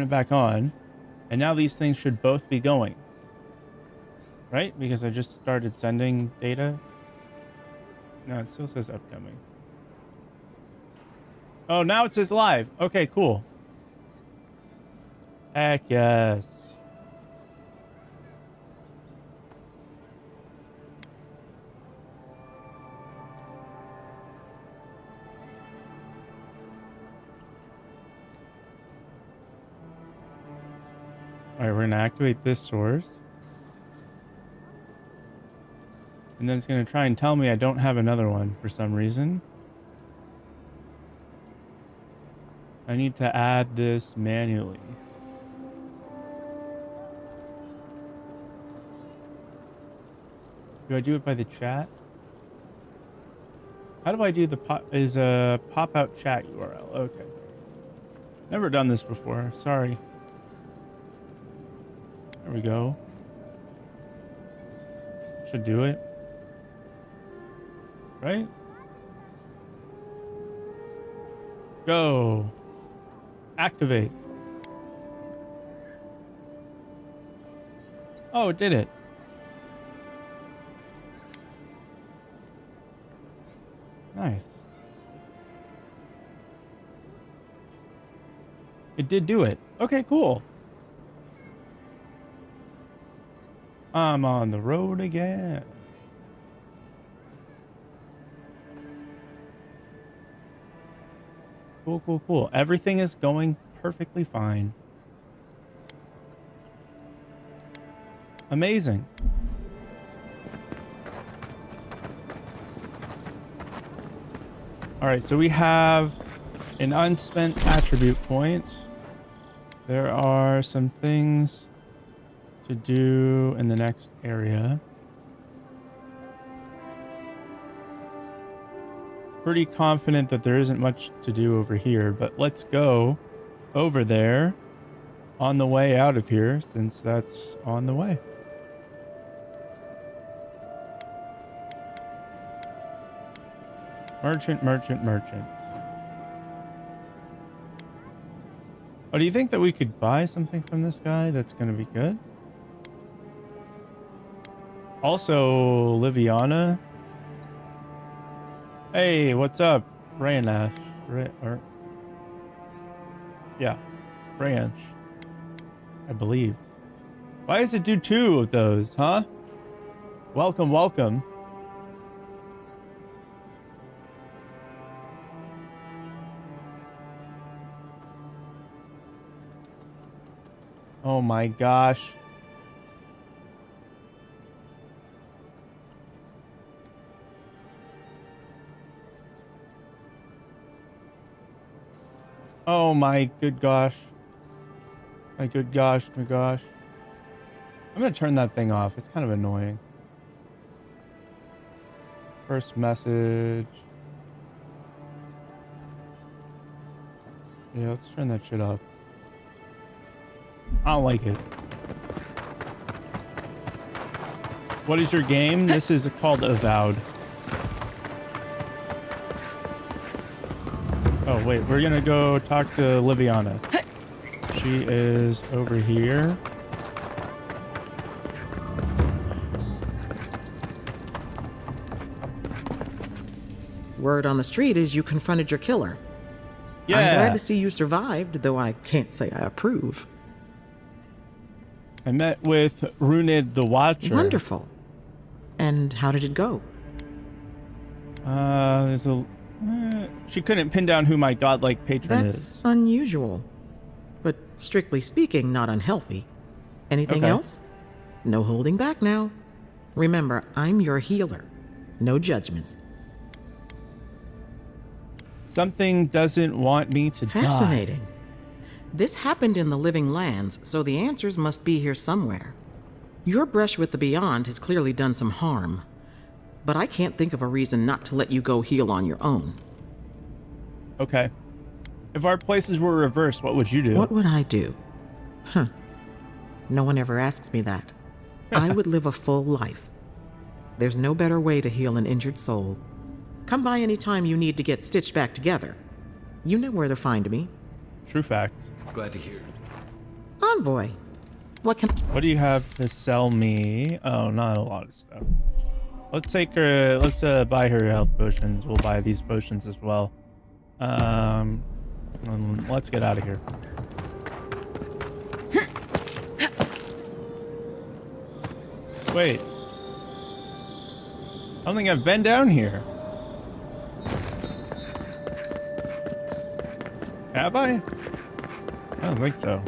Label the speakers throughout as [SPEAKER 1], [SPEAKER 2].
[SPEAKER 1] it back on. And now these things should both be going. Right? Because I just started sending data. No, it still says upcoming. Oh, now it says live. Okay, cool. Heck yes. Alright, we're gonna activate this source. And then it's gonna try and tell me I don't have another one for some reason. I need to add this manually. Do I do it by the chat? How do I do the pop out chat URL? Okay. Never done this before. Sorry. There we go. Should do it. Right? Go. Activate. Oh, it did it. Nice. It did do it. Okay, cool. I'm on the road again. Cool, cool, cool. Everything is going perfectly fine. Amazing. All right, so we have an unspent attribute point. There are some things to do in the next area. Pretty confident that there isn't much to do over here, but let's go over there on the way out of here, since that's on the way. Merchant, merchant, merchant. Oh, do you think that we could buy something from this guy that's going to be good? Also, Liviana. Hey, what's up? Rayanash. Yeah, Ranch. I believe. Why does it do 2 of those, huh? Welcome, welcome. Oh my gosh. Oh my good gosh. My good gosh, my gosh. I'm gonna turn that thing off. It's kind of annoying. First message. Yeah, let's turn that shit off. I don't like it. What is your game? This is called Avowed. Oh, wait. We're gonna go talk to Liviana. She is over here.
[SPEAKER 2] Word on the street is you confronted your killer.
[SPEAKER 1] Yeah.
[SPEAKER 2] I'm glad to see you survived, though I can't say I approve.
[SPEAKER 1] I met with Runid the Watcher.
[SPEAKER 2] Wonderful. And how did it go?
[SPEAKER 1] There's a... she couldn't pin down who my godlike patron is.
[SPEAKER 2] That's unusual. But strictly speaking, not unhealthy. Anything
[SPEAKER 1] Okay.
[SPEAKER 2] else? No holding back now. Remember, I'm your healer. No judgments.
[SPEAKER 1] Something doesn't want me to die.
[SPEAKER 2] Fascinating. This happened in the living lands, so the answers must be here somewhere. Your brush with the Beyond has clearly done some harm. But I can't think of a reason not to let you go heal on your own.
[SPEAKER 1] Okay. If our places were reversed, what would you do?
[SPEAKER 2] What would I do? No one ever asks me that. I would live a full life. There's no better way to heal an injured soul. Come by any time you need to get stitched back together. You know where to find me.
[SPEAKER 1] True facts.
[SPEAKER 3] Glad to hear.
[SPEAKER 2] Envoy. What can...
[SPEAKER 1] What do you have to sell me? Oh, not a lot of stuff. Let's take her. Let's buy her health potions. We'll buy these potions as well. And let's get out of here. Wait. I don't think I've been down here. Have I? I don't think so.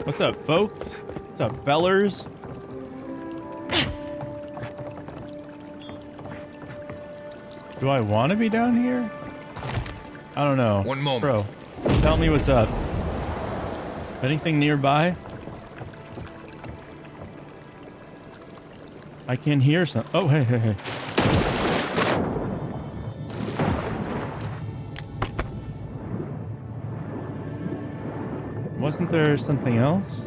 [SPEAKER 1] What's up, folks? What's up, fellers? Do I want to be down here? I don't know.
[SPEAKER 3] One moment.
[SPEAKER 1] Bro, tell me what's up. Anything nearby? I can hear some. Oh, hey, hey, hey. Wasn't there something else?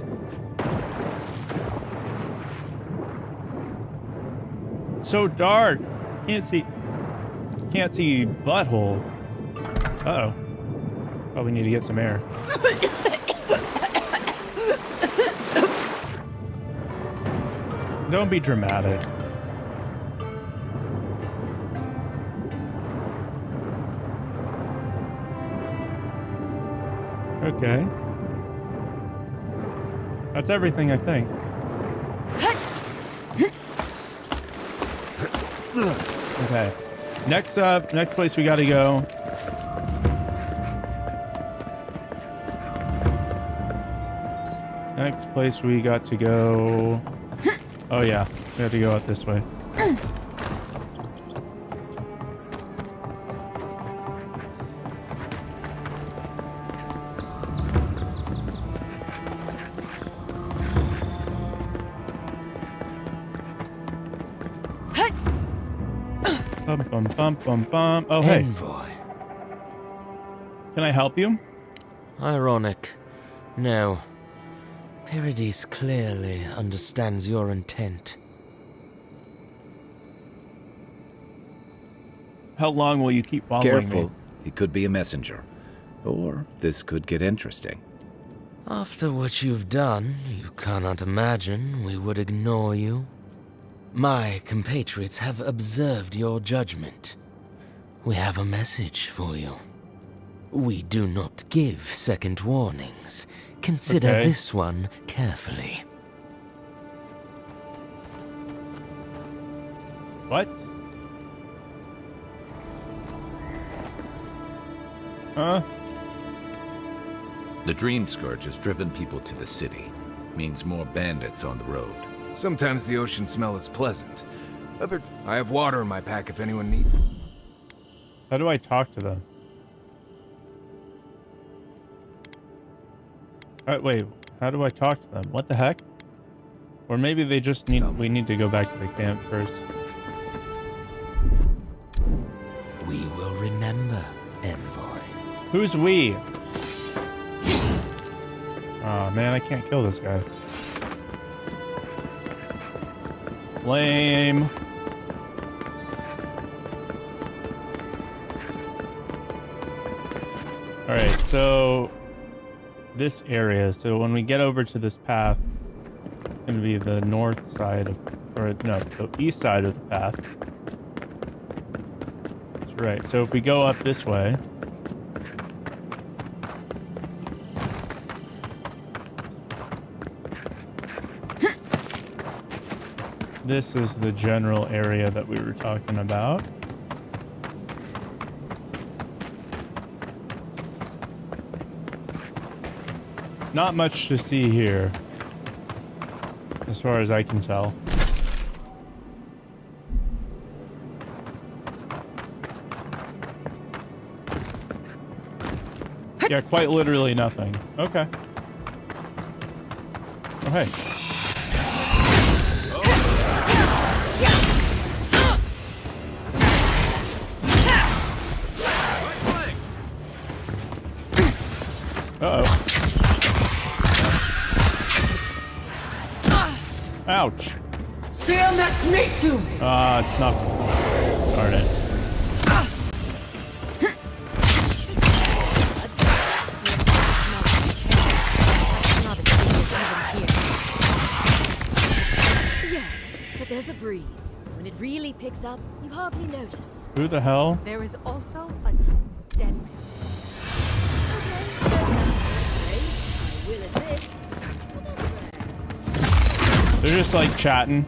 [SPEAKER 1] It's so dark. Can't see butthole. Uh-oh. Probably need to get some air. Don't be dramatic. Okay. That's everything, I think. Okay. Next up, next place we gotta go. Next place we got to go. Oh yeah, we have to go out this way. Bum bum bum bum bum. Oh hey.
[SPEAKER 4] Envoy.
[SPEAKER 1] Can I help you?
[SPEAKER 4] Ironic. No. Paradis clearly understands your intent.
[SPEAKER 1] How long will you keep following
[SPEAKER 3] Careful.
[SPEAKER 1] me?
[SPEAKER 3] He could be a messenger. Or this could get interesting.
[SPEAKER 4] After what you've done, you cannot imagine we would ignore you. My compatriots have observed your judgment. We have a message for you. We do not give second warnings. Consider
[SPEAKER 1] Okay.
[SPEAKER 4] this one carefully.
[SPEAKER 1] What? Huh?
[SPEAKER 3] The Dream Scourge has driven people to the city. Means more bandits on the road.
[SPEAKER 5] Sometimes the ocean smell is pleasant. I have water in my pack if anyone needs.
[SPEAKER 1] How do I talk to them? Wait, how do I talk to them? What the heck? Or maybe they just need, we need to go back to the camp first.
[SPEAKER 4] We will remember, Envoy.
[SPEAKER 1] Who's we? Oh man, I can't kill this guy. Lame. Alright, so this area, so when we get over to this path, it's gonna be the north side of, or no, the east side of the path. That's right, so if we go up this way, this is the general area that we were talking about. Not much to see here, as far as I can tell. Yeah, quite literally nothing. Okay. Oh, hey. Uh-oh. Ouch.
[SPEAKER 6] Sam, that's me to me.
[SPEAKER 1] It's not. Darn it.
[SPEAKER 7] breeze. When it really picks up, you hardly notice.
[SPEAKER 1] Who the hell?
[SPEAKER 6] There is also a dead man.
[SPEAKER 7] I will admit, but that's rare.
[SPEAKER 1] They're just like chatting.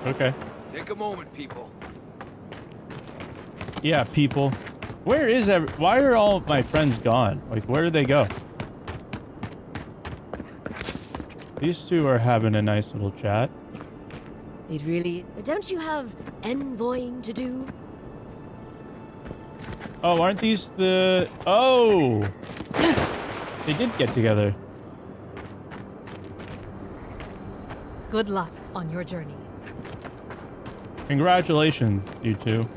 [SPEAKER 1] Okay.
[SPEAKER 5] Take a moment, people.
[SPEAKER 1] Yeah, people. Where is why are all my friends gone? Like, where did they go? These two are having a nice little chat.
[SPEAKER 7] It really. But don't you have envoying to do?
[SPEAKER 1] Oh, aren't these the... Oh! They did get together.
[SPEAKER 6] Good luck on your journey.
[SPEAKER 1] Congratulations, you two.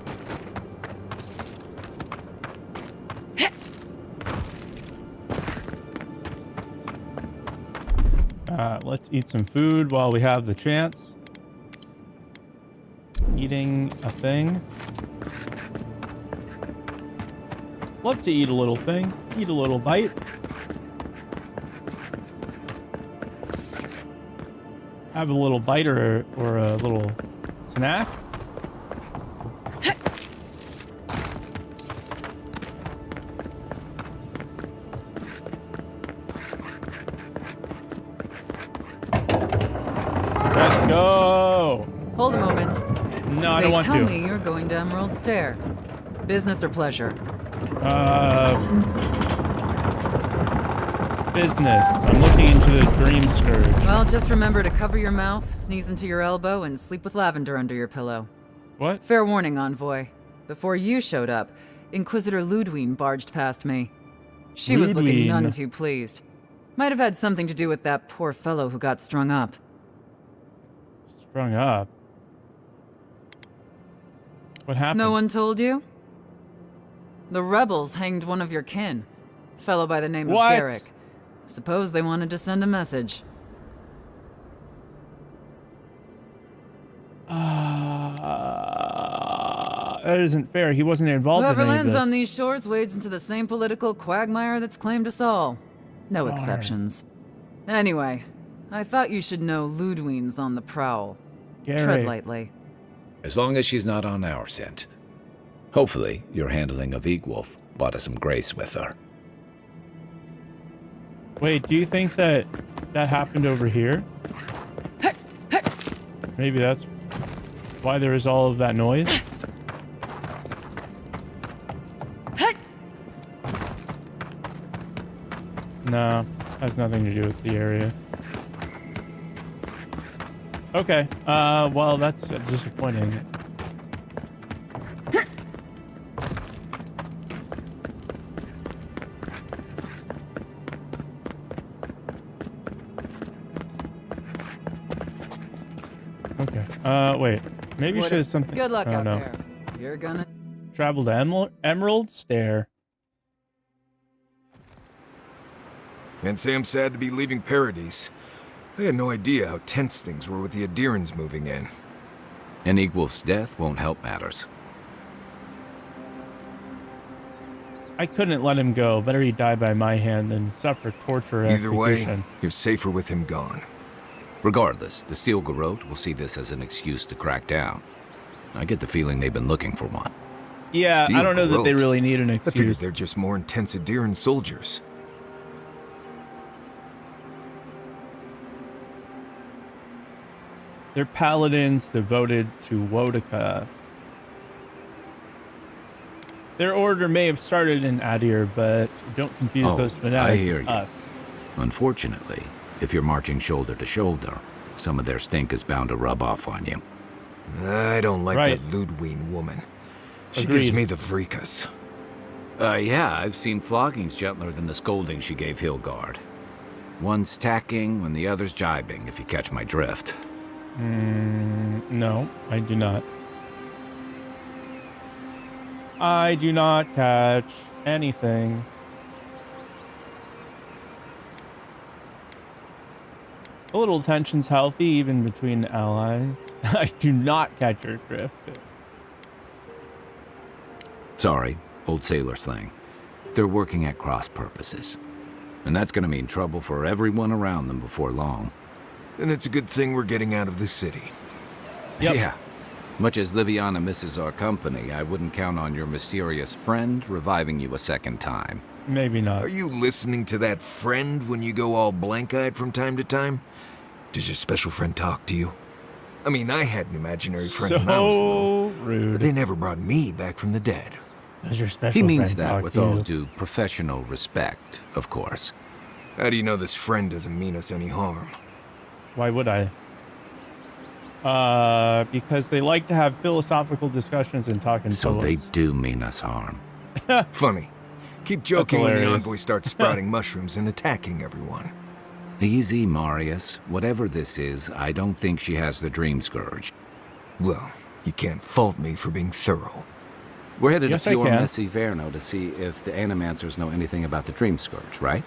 [SPEAKER 1] Let's eat some food while we have the chance. Eating a thing. Love to eat a little thing. Eat a little bite. Have a little bite or a little snack. Let's go.
[SPEAKER 8] Hold a moment.
[SPEAKER 1] No, I don't want to.
[SPEAKER 8] They tell me you're going to Emerald Stair. Business or pleasure?
[SPEAKER 1] Business. I'm looking into the Dream Scourge.
[SPEAKER 8] Well, just remember to cover your mouth, sneeze into your elbow, and sleep with lavender under your pillow.
[SPEAKER 1] What?
[SPEAKER 8] Fair warning, Envoy. Before you showed up, Inquisitor Ludwine barged past me. She was looking none too pleased. Might have had something to do with that poor fellow who got strung up.
[SPEAKER 1] Strung up? What happened?
[SPEAKER 8] No one told you? The rebels hanged one of your kin. Fellow by the name of Garrick. Suppose they wanted to send a message.
[SPEAKER 1] That isn't fair. He wasn't involved
[SPEAKER 8] Whoever
[SPEAKER 1] in any of
[SPEAKER 8] lands
[SPEAKER 1] this.
[SPEAKER 8] on these shores wades into the same political quagmire that's claimed us all. No exceptions. Anyway, I thought you should know Ludwine's on the prowl.
[SPEAKER 1] Garrick.
[SPEAKER 8] Tread lightly.
[SPEAKER 3] As long as she's not on our scent. Hopefully, your handling of Egwolf brought us some grace with her.
[SPEAKER 1] Wait, do you think that happened over here? Maybe that's why there is all of that noise? No, has nothing to do with the area. Okay, well, that's disappointing. Okay, wait. Maybe she has something.
[SPEAKER 8] Good luck
[SPEAKER 1] oh,
[SPEAKER 8] out
[SPEAKER 1] no.
[SPEAKER 8] there. You're gonna...
[SPEAKER 1] Travel to Emerald Stair.
[SPEAKER 5] Can't say I'm sad to be leaving Paradise. I had no idea how tense things were with the Adirans moving in.
[SPEAKER 3] And Egwolf's death won't help matters.
[SPEAKER 1] I couldn't let him go. Better he die by my hand than suffer torture and
[SPEAKER 5] Either way,
[SPEAKER 1] execution.
[SPEAKER 5] you're safer with him gone.
[SPEAKER 3] Regardless, the Steel Garrote will see this as an excuse to crack down. I get the feeling they've been looking for one.
[SPEAKER 1] Yeah,
[SPEAKER 5] Steel
[SPEAKER 1] I don't know that they
[SPEAKER 5] Garrote?
[SPEAKER 1] really need an
[SPEAKER 5] I figured
[SPEAKER 1] excuse.
[SPEAKER 5] they're just more intense Adiran soldiers.
[SPEAKER 1] They're paladins devoted to Wodica. Their order may have started in Adir, but don't confuse those fanatics
[SPEAKER 3] I hear
[SPEAKER 1] with
[SPEAKER 3] you.
[SPEAKER 1] us.
[SPEAKER 3] Unfortunately, if you're marching shoulder to shoulder, some of their stink is bound to rub off on you.
[SPEAKER 5] I don't like
[SPEAKER 1] Right.
[SPEAKER 5] that Ludwine woman. She
[SPEAKER 1] Agreed.
[SPEAKER 5] gives me the Vrikas.
[SPEAKER 3] Yeah, I've seen floggings gentler than the scolding she gave Hilgard. One's tacking when the other's jibing, if you catch my drift.
[SPEAKER 1] No, I do not. I do not catch anything. A little tension's healthy, even between allies. I do not catch your drift.
[SPEAKER 3] Sorry, old sailor slang. They're working at cross purposes. And that's gonna mean trouble for everyone around them before long.
[SPEAKER 5] And it's a good thing we're getting out of the city.
[SPEAKER 1] Yep.
[SPEAKER 3] Yeah. Much as Liviana misses our company, I wouldn't count on your mysterious friend reviving you a second time.
[SPEAKER 1] Maybe not.
[SPEAKER 5] Are you listening to that friend when you go all blank-eyed from time to time? Does your special friend talk to you? I mean, I had an imaginary friend when I was little, but
[SPEAKER 1] rude.
[SPEAKER 5] they never brought me back from the dead.
[SPEAKER 1] Does your special
[SPEAKER 3] He means
[SPEAKER 1] friend
[SPEAKER 3] that
[SPEAKER 1] talk
[SPEAKER 3] with
[SPEAKER 1] to
[SPEAKER 3] all
[SPEAKER 1] you?
[SPEAKER 3] due professional respect, of course.
[SPEAKER 5] How do you know this friend doesn't mean us any harm?
[SPEAKER 1] Why would I? Because they like to have philosophical discussions and talk in
[SPEAKER 3] So they
[SPEAKER 1] poems.
[SPEAKER 3] do mean us harm.
[SPEAKER 5] Funny. Keep joking when the
[SPEAKER 1] hilarious.
[SPEAKER 5] envoy starts sprouting mushrooms and attacking everyone.
[SPEAKER 3] Easy, Marius. Whatever this is, I don't think she has the Dream Scourge.
[SPEAKER 5] Well, you can't fault me for being thorough.
[SPEAKER 3] We're headed
[SPEAKER 1] Yes,
[SPEAKER 3] to
[SPEAKER 1] I
[SPEAKER 3] Pure
[SPEAKER 1] can.
[SPEAKER 3] Messy Verno to see if the Animancers know anything about the Dream Scourge, right?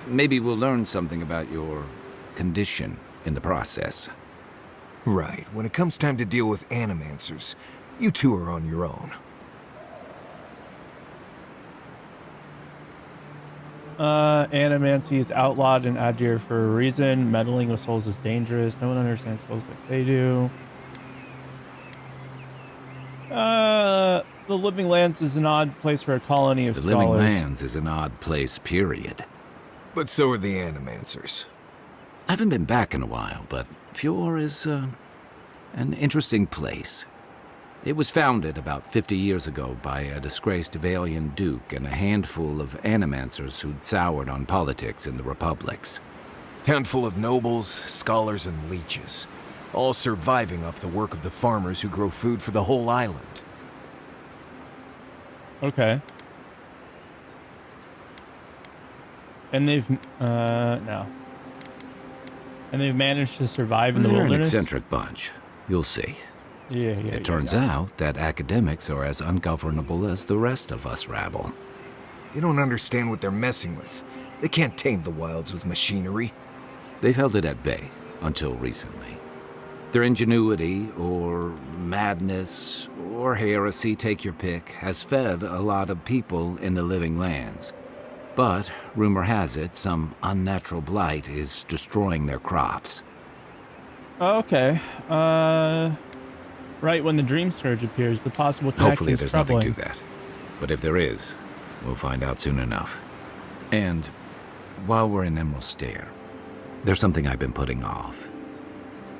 [SPEAKER 3] Maybe we'll learn something about your condition in the process.
[SPEAKER 5] Right, when it comes time to deal with Animancers, you two are on your own.
[SPEAKER 1] Animancy is outlawed in Adir for a reason. Meddling with souls is dangerous. No one understands souls like they do. The Living Lands is an odd place for a colony of
[SPEAKER 3] The
[SPEAKER 1] scholars.
[SPEAKER 3] Living Lands is an odd place, period.
[SPEAKER 5] But so are the Animancers.
[SPEAKER 3] I haven't been back in a while, but Fjord is an interesting place. It was founded about 50 years ago by a disgraced Valian duke and a handful of Animancers who'd soured on politics in the republics.
[SPEAKER 5] Town full of nobles, scholars, and leeches. All surviving off the work of the farmers who grow food for the whole island.
[SPEAKER 1] Okay. And they've no. And they've managed to survive in the
[SPEAKER 3] They're an
[SPEAKER 1] wilderness.
[SPEAKER 3] eccentric bunch. You'll see.
[SPEAKER 1] Yeah.
[SPEAKER 3] It turns out that academics are as ungovernable as the rest of us rabble.
[SPEAKER 5] You don't understand what they're messing with. They can't tame the wilds with machinery.
[SPEAKER 3] They've held it at bay until recently. Their ingenuity, or madness, or heresy, take your pick, has fed a lot of people in the Living Lands. But, rumor has it, some unnatural blight is destroying their crops.
[SPEAKER 1] Okay. Right when the Dream Surge appears, the possible connection
[SPEAKER 3] Hopefully
[SPEAKER 1] is
[SPEAKER 3] there's
[SPEAKER 1] troubling.
[SPEAKER 3] nothing to that. But if there is, we'll find out soon enough. And while we're in Emerald Stair, there's something I've been putting off.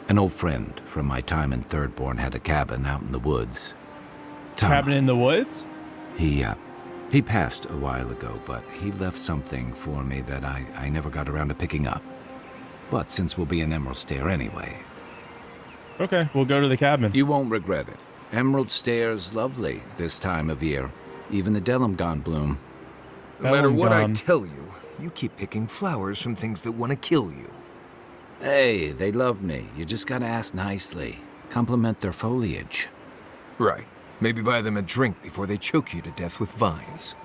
[SPEAKER 3] An old friend from my time in Thirdborn had a cabin out in the woods.
[SPEAKER 1] Cabin in the woods?
[SPEAKER 3] He passed a while ago, but he left something for me that I never got around to picking up. But since we'll be in Emerald Stair anyway,
[SPEAKER 1] Okay, we'll go to the cabin.
[SPEAKER 3] you won't regret it. Emerald Stair's lovely this time of year. Even the Delumgon bloom.
[SPEAKER 5] No matter what I
[SPEAKER 1] Gone.
[SPEAKER 5] tell you, you keep picking flowers from things that want to kill you.
[SPEAKER 3] Hey, they love me. You just gotta ask nicely. Compliment their foliage.
[SPEAKER 5] Right. Maybe buy them a drink before they choke you to death with vines.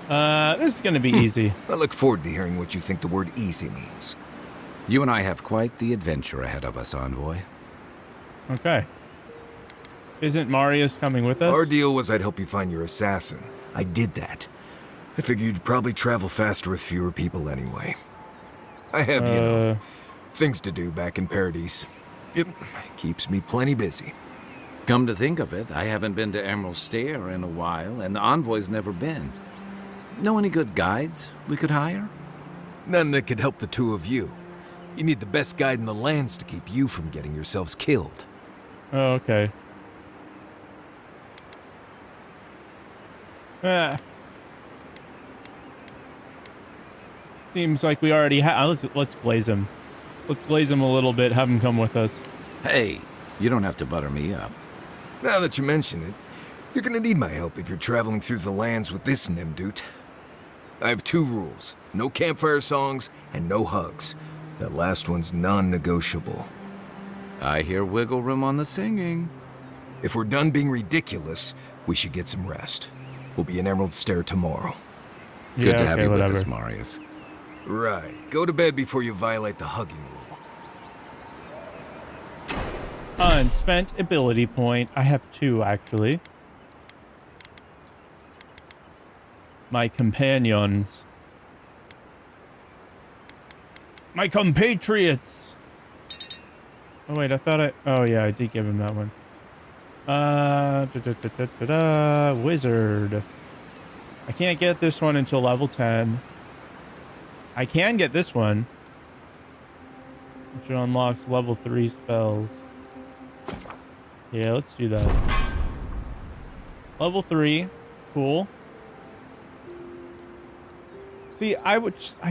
[SPEAKER 1] This is gonna be easy.
[SPEAKER 5] I look forward to hearing what you think the word easy means.
[SPEAKER 3] You and I have quite the adventure ahead of us, Envoy.
[SPEAKER 1] Okay. Isn't Marius coming with us?
[SPEAKER 5] Our deal was I'd help you find your assassin. I did that. I figured you'd probably travel faster with fewer people anyway. I have, you know, things to do back in Paradise. It keeps me plenty busy.
[SPEAKER 3] Come to think of it, I haven't been to Emerald Stair in a while, and the Envoy's never been. Know any good guides we could hire?
[SPEAKER 5] None that could help the two of you. You need the best guide in the lands to keep you from getting yourselves killed.
[SPEAKER 1] Oh, okay. Seems like we already have. Let's glaze him. Let's glaze him a little bit. Have him come with us.
[SPEAKER 3] Hey, you don't have to butter me up.
[SPEAKER 5] Now that you mention it, you're gonna need my help if you're traveling through the lands with this Nimdut. I have 2 rules. No campfire songs and no hugs. That last one's non-negotiable.
[SPEAKER 3] I hear wiggle room on the singing.
[SPEAKER 5] If we're done being ridiculous, we should get some rest. We'll be in Emerald Stair tomorrow.
[SPEAKER 3] Good to have
[SPEAKER 1] okay,
[SPEAKER 3] you
[SPEAKER 1] whatever.
[SPEAKER 3] with us, Marius.
[SPEAKER 5] Right. Go to bed before you violate the hugging rule.
[SPEAKER 1] unspent ability point. I have 2, actually. My companions. My compatriots! Oh, wait, I thought I... Oh, yeah, I did give him that one. Wizard. I can't get this one until level 10. I can get this one, which unlocks level 3 spells. Yeah, let's do that. Level 3. Cool. See, I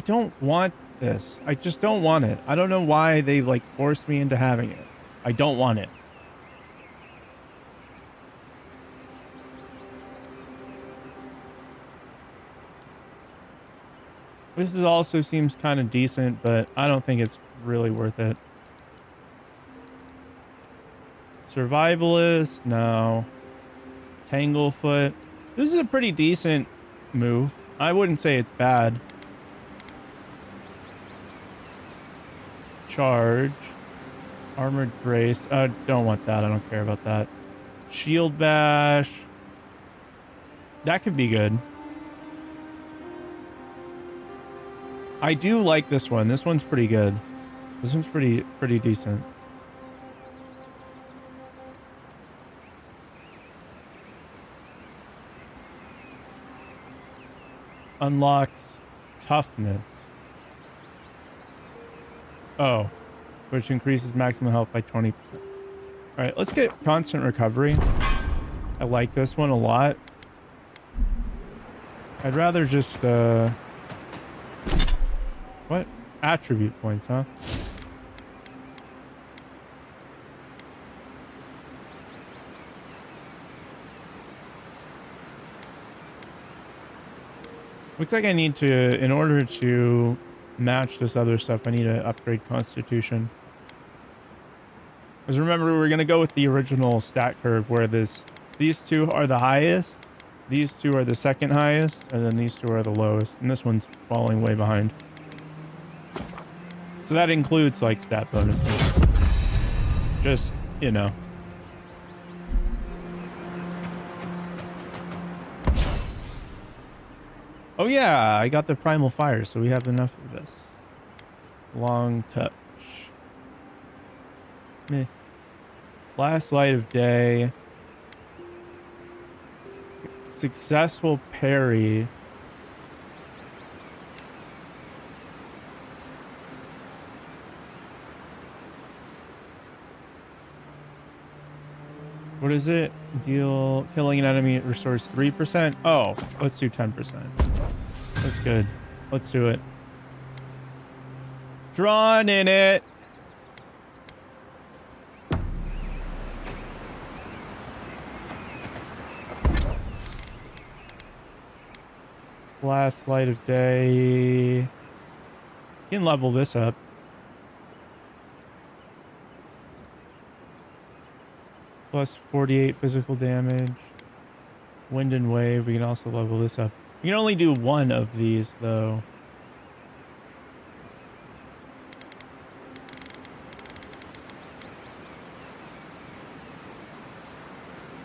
[SPEAKER 1] don't want this. I just don't want it. I don't know why they, like, forced me into having it. I don't want it. This also seems kind of decent, but I don't think it's really worth it. Survivalist? No. Tanglefoot. This is a pretty decent move. I wouldn't say it's bad. Charge. Armored Grace. Don't want that. I don't care about that. Shield Bash. That could be good. I do like this one. This one's pretty good. This one's pretty decent. Unlocks toughness. Oh, which increases maximum health by 20%. All right, let's get constant recovery. I like this one a lot. I'd rather just what? Attribute points, huh? Looks like I need to, in order to match this other stuff, I need to upgrade Constitution. Because remember, we're going to go with the original stat curve where these 2 are the highest, these 2 are the second highest, and then these 2 are the lowest. And this one's falling way behind. So that includes, like, stat bonuses. Just, you know. Oh yeah, I got the Primal Fire, so we have enough of this. Long touch. Meh. Last light of day. Successful parry. What is it? Killing an enemy restores 3%. Oh, let's do 10%. That's good. Let's do it. Drawn in it. Last light of day. You can level this up. Plus 48 physical damage. Wind and wave. We can also level this up. We can only do one of these, though.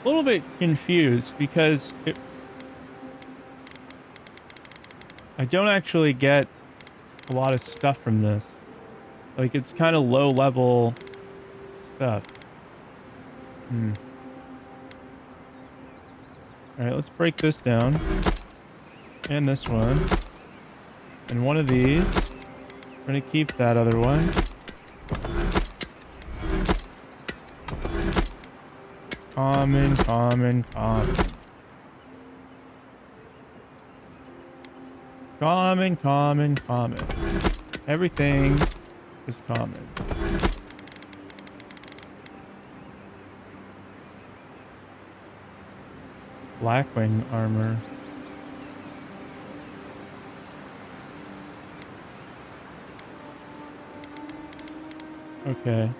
[SPEAKER 1] A little bit confused because I don't actually get a lot of stuff from this. Like, it's kind of low level stuff. Alright, let's break this down. And this one. And one of these. We're gonna keep that other one. Common, common, common. Common, common, common. Everything is common. Blackwing armor. Okay.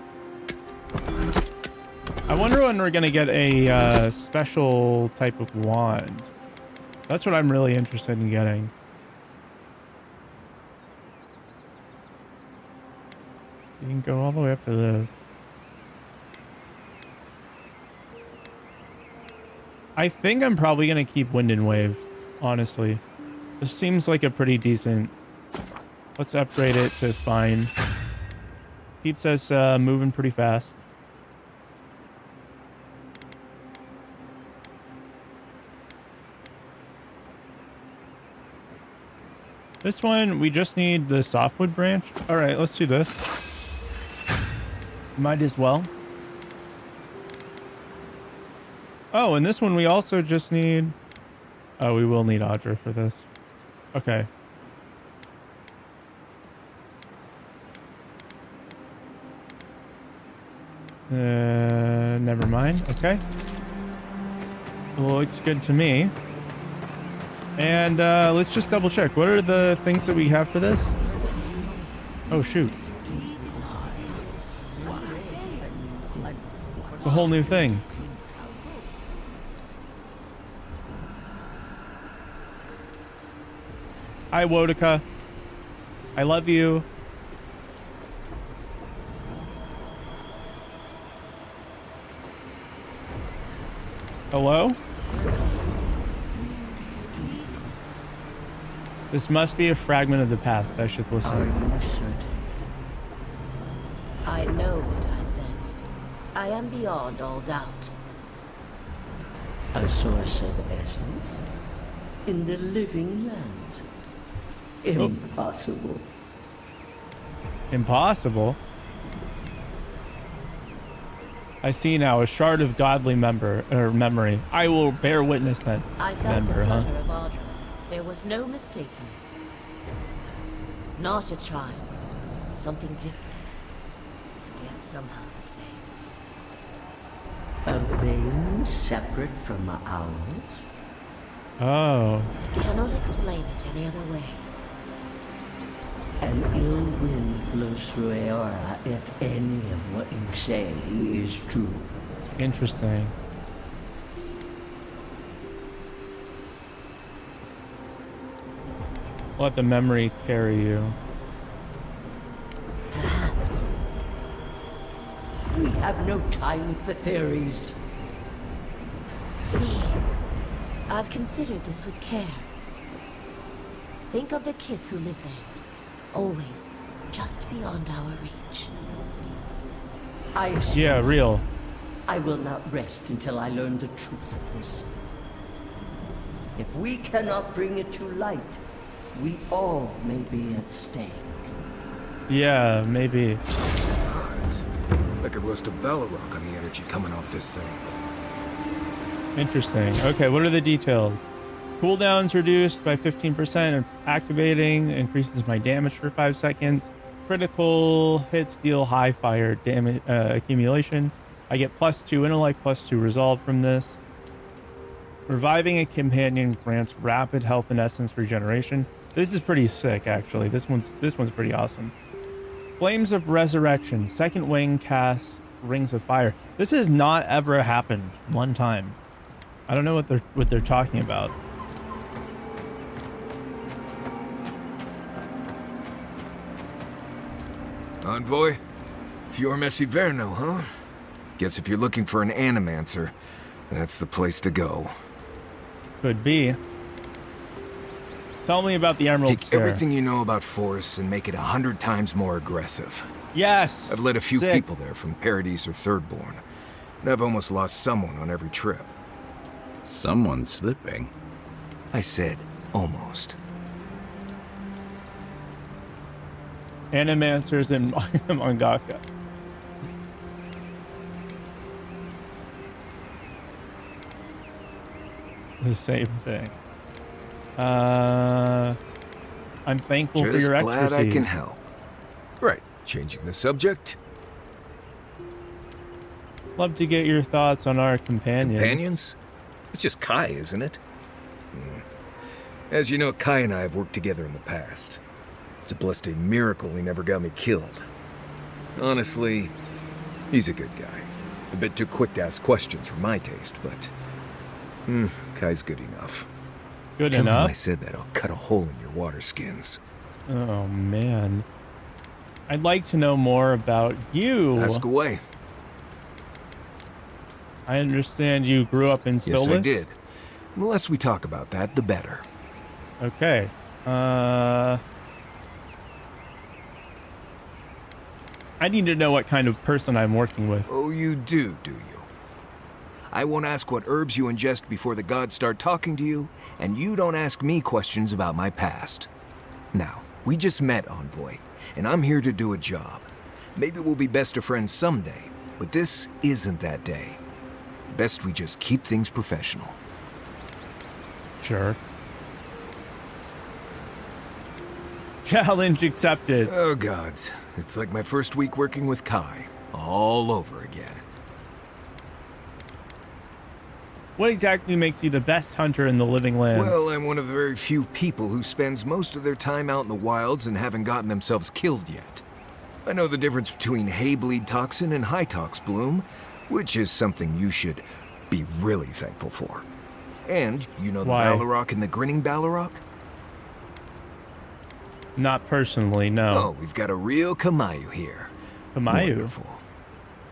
[SPEAKER 1] I wonder when we're gonna get a special type of wand. That's what I'm really interested in getting. You can go all the way up to this. I think I'm probably going to keep Wind and Wave, honestly. This seems like a pretty decent... Let's upgrade it to fine. Keeps us moving pretty fast. This one, we just need the softwood branch. All right, let's do this. Might as well. Oh, and this one we also just need... Oh, we will need Audra for this. Okay. Never mind. Okay. Looks good to me. And let's just double check. What are the things that we have for this? Oh, shoot. It's a whole new thing. Hi, Wodika. I love you. Hello? This must be a fragment of the past. I should listen.
[SPEAKER 9] Are you certain? I know what I sensed. I am beyond all doubt. A source of essence? In the living lands? Impossible.
[SPEAKER 1] Impossible? I see now a shard of godly memory. I will bear witness that
[SPEAKER 9] I felt
[SPEAKER 1] member,
[SPEAKER 9] the
[SPEAKER 1] huh?
[SPEAKER 9] flutter of Audra. There was no mistaking it. Not a child. Something different. And yet somehow the same. A vein separate from ours?
[SPEAKER 1] Oh.
[SPEAKER 9] I cannot explain it any other way. An ill wind blows through Eora if any of what you say is true.
[SPEAKER 1] Interesting. Let the memory carry you.
[SPEAKER 9] Perhaps. We have no time for theories. Please. I've considered this with care. Think of the kith who live there. Always just beyond our reach. I assure
[SPEAKER 1] Yeah, real.
[SPEAKER 9] I will not rest until I learn the truth of this. If we cannot bring it to light, we all may be at stake.
[SPEAKER 1] Yeah, maybe.
[SPEAKER 5] I could roast a Balrog on the energy coming off this thing.
[SPEAKER 1] Interesting. Okay, what are the details? Cooldowns reduced by 15%, and activating increases my damage for 5 seconds. Critical hits deal high fire damage accumulation. I get +2 intellect, +2 resolve from this. Reviving a companion grants rapid health and essence regeneration. This is pretty sick, actually. This one's pretty awesome. Flames of Resurrection. Second wing casts Rings of Fire. This has not ever happened one time. I don't know what they're talking about.
[SPEAKER 5] Envoy? Fior Messiverno, huh? Guess if you're looking for an animancer, that's the place to go.
[SPEAKER 1] Could be. Tell me about the Emerald
[SPEAKER 5] Take
[SPEAKER 1] Stare.
[SPEAKER 5] everything you know about forests and make it 100 times more aggressive.
[SPEAKER 1] Yes!
[SPEAKER 5] I've led a few
[SPEAKER 1] Sick.
[SPEAKER 5] people there from Paradise or Thirdborn, and I've almost lost someone on every trip.
[SPEAKER 3] Someone's slipping.
[SPEAKER 5] I said almost.
[SPEAKER 1] Animancers in mangaka. The same thing. I'm thankful for
[SPEAKER 5] Just
[SPEAKER 1] your
[SPEAKER 5] glad
[SPEAKER 1] expertise.
[SPEAKER 5] I can help. Right, changing the subject.
[SPEAKER 1] Love to get your thoughts on our companion.
[SPEAKER 5] Companions? It's just Kai, isn't it? As you know, Kai and I have worked together in the past. It's a blessed miracle he never got me killed. Honestly, he's a good guy. A bit too quick to ask questions for my taste, but... Kai's good enough.
[SPEAKER 1] Good
[SPEAKER 5] Tell him
[SPEAKER 1] enough?
[SPEAKER 5] I said that I'll cut a hole in your water skins.
[SPEAKER 1] Oh, man. I'd like to know more about you.
[SPEAKER 5] Ask away.
[SPEAKER 1] I understand you grew up in Solus?
[SPEAKER 5] Yes, I did. The less we talk about that, the better.
[SPEAKER 1] Okay. I need to know what kind of person I'm working with.
[SPEAKER 5] Oh, you do you? I won't ask what herbs you ingest before the gods start talking to you, and you don't ask me questions about my past. Now, we just met, Envoy, and I'm here to do a job. Maybe we'll be best of friends someday, but this isn't that day. Best we just keep things professional.
[SPEAKER 1] Sure. Challenge accepted.
[SPEAKER 5] Oh, gods. It's like my first week working with Kai. All over again.
[SPEAKER 1] What exactly makes you the best hunter in the living lands?
[SPEAKER 5] Well, I'm one of the very few people who spends most of their time out in the wilds and haven't gotten themselves killed yet. I know the difference between hay-bleed toxin and high-tox bloom, which is something you should be really thankful for. And you know the
[SPEAKER 1] Why?
[SPEAKER 5] Ballarok and the grinning Ballarok?
[SPEAKER 1] Not personally, no.
[SPEAKER 5] Oh, we've got a real Kamayu here.
[SPEAKER 1] Kamayu?
[SPEAKER 5] Wonderful.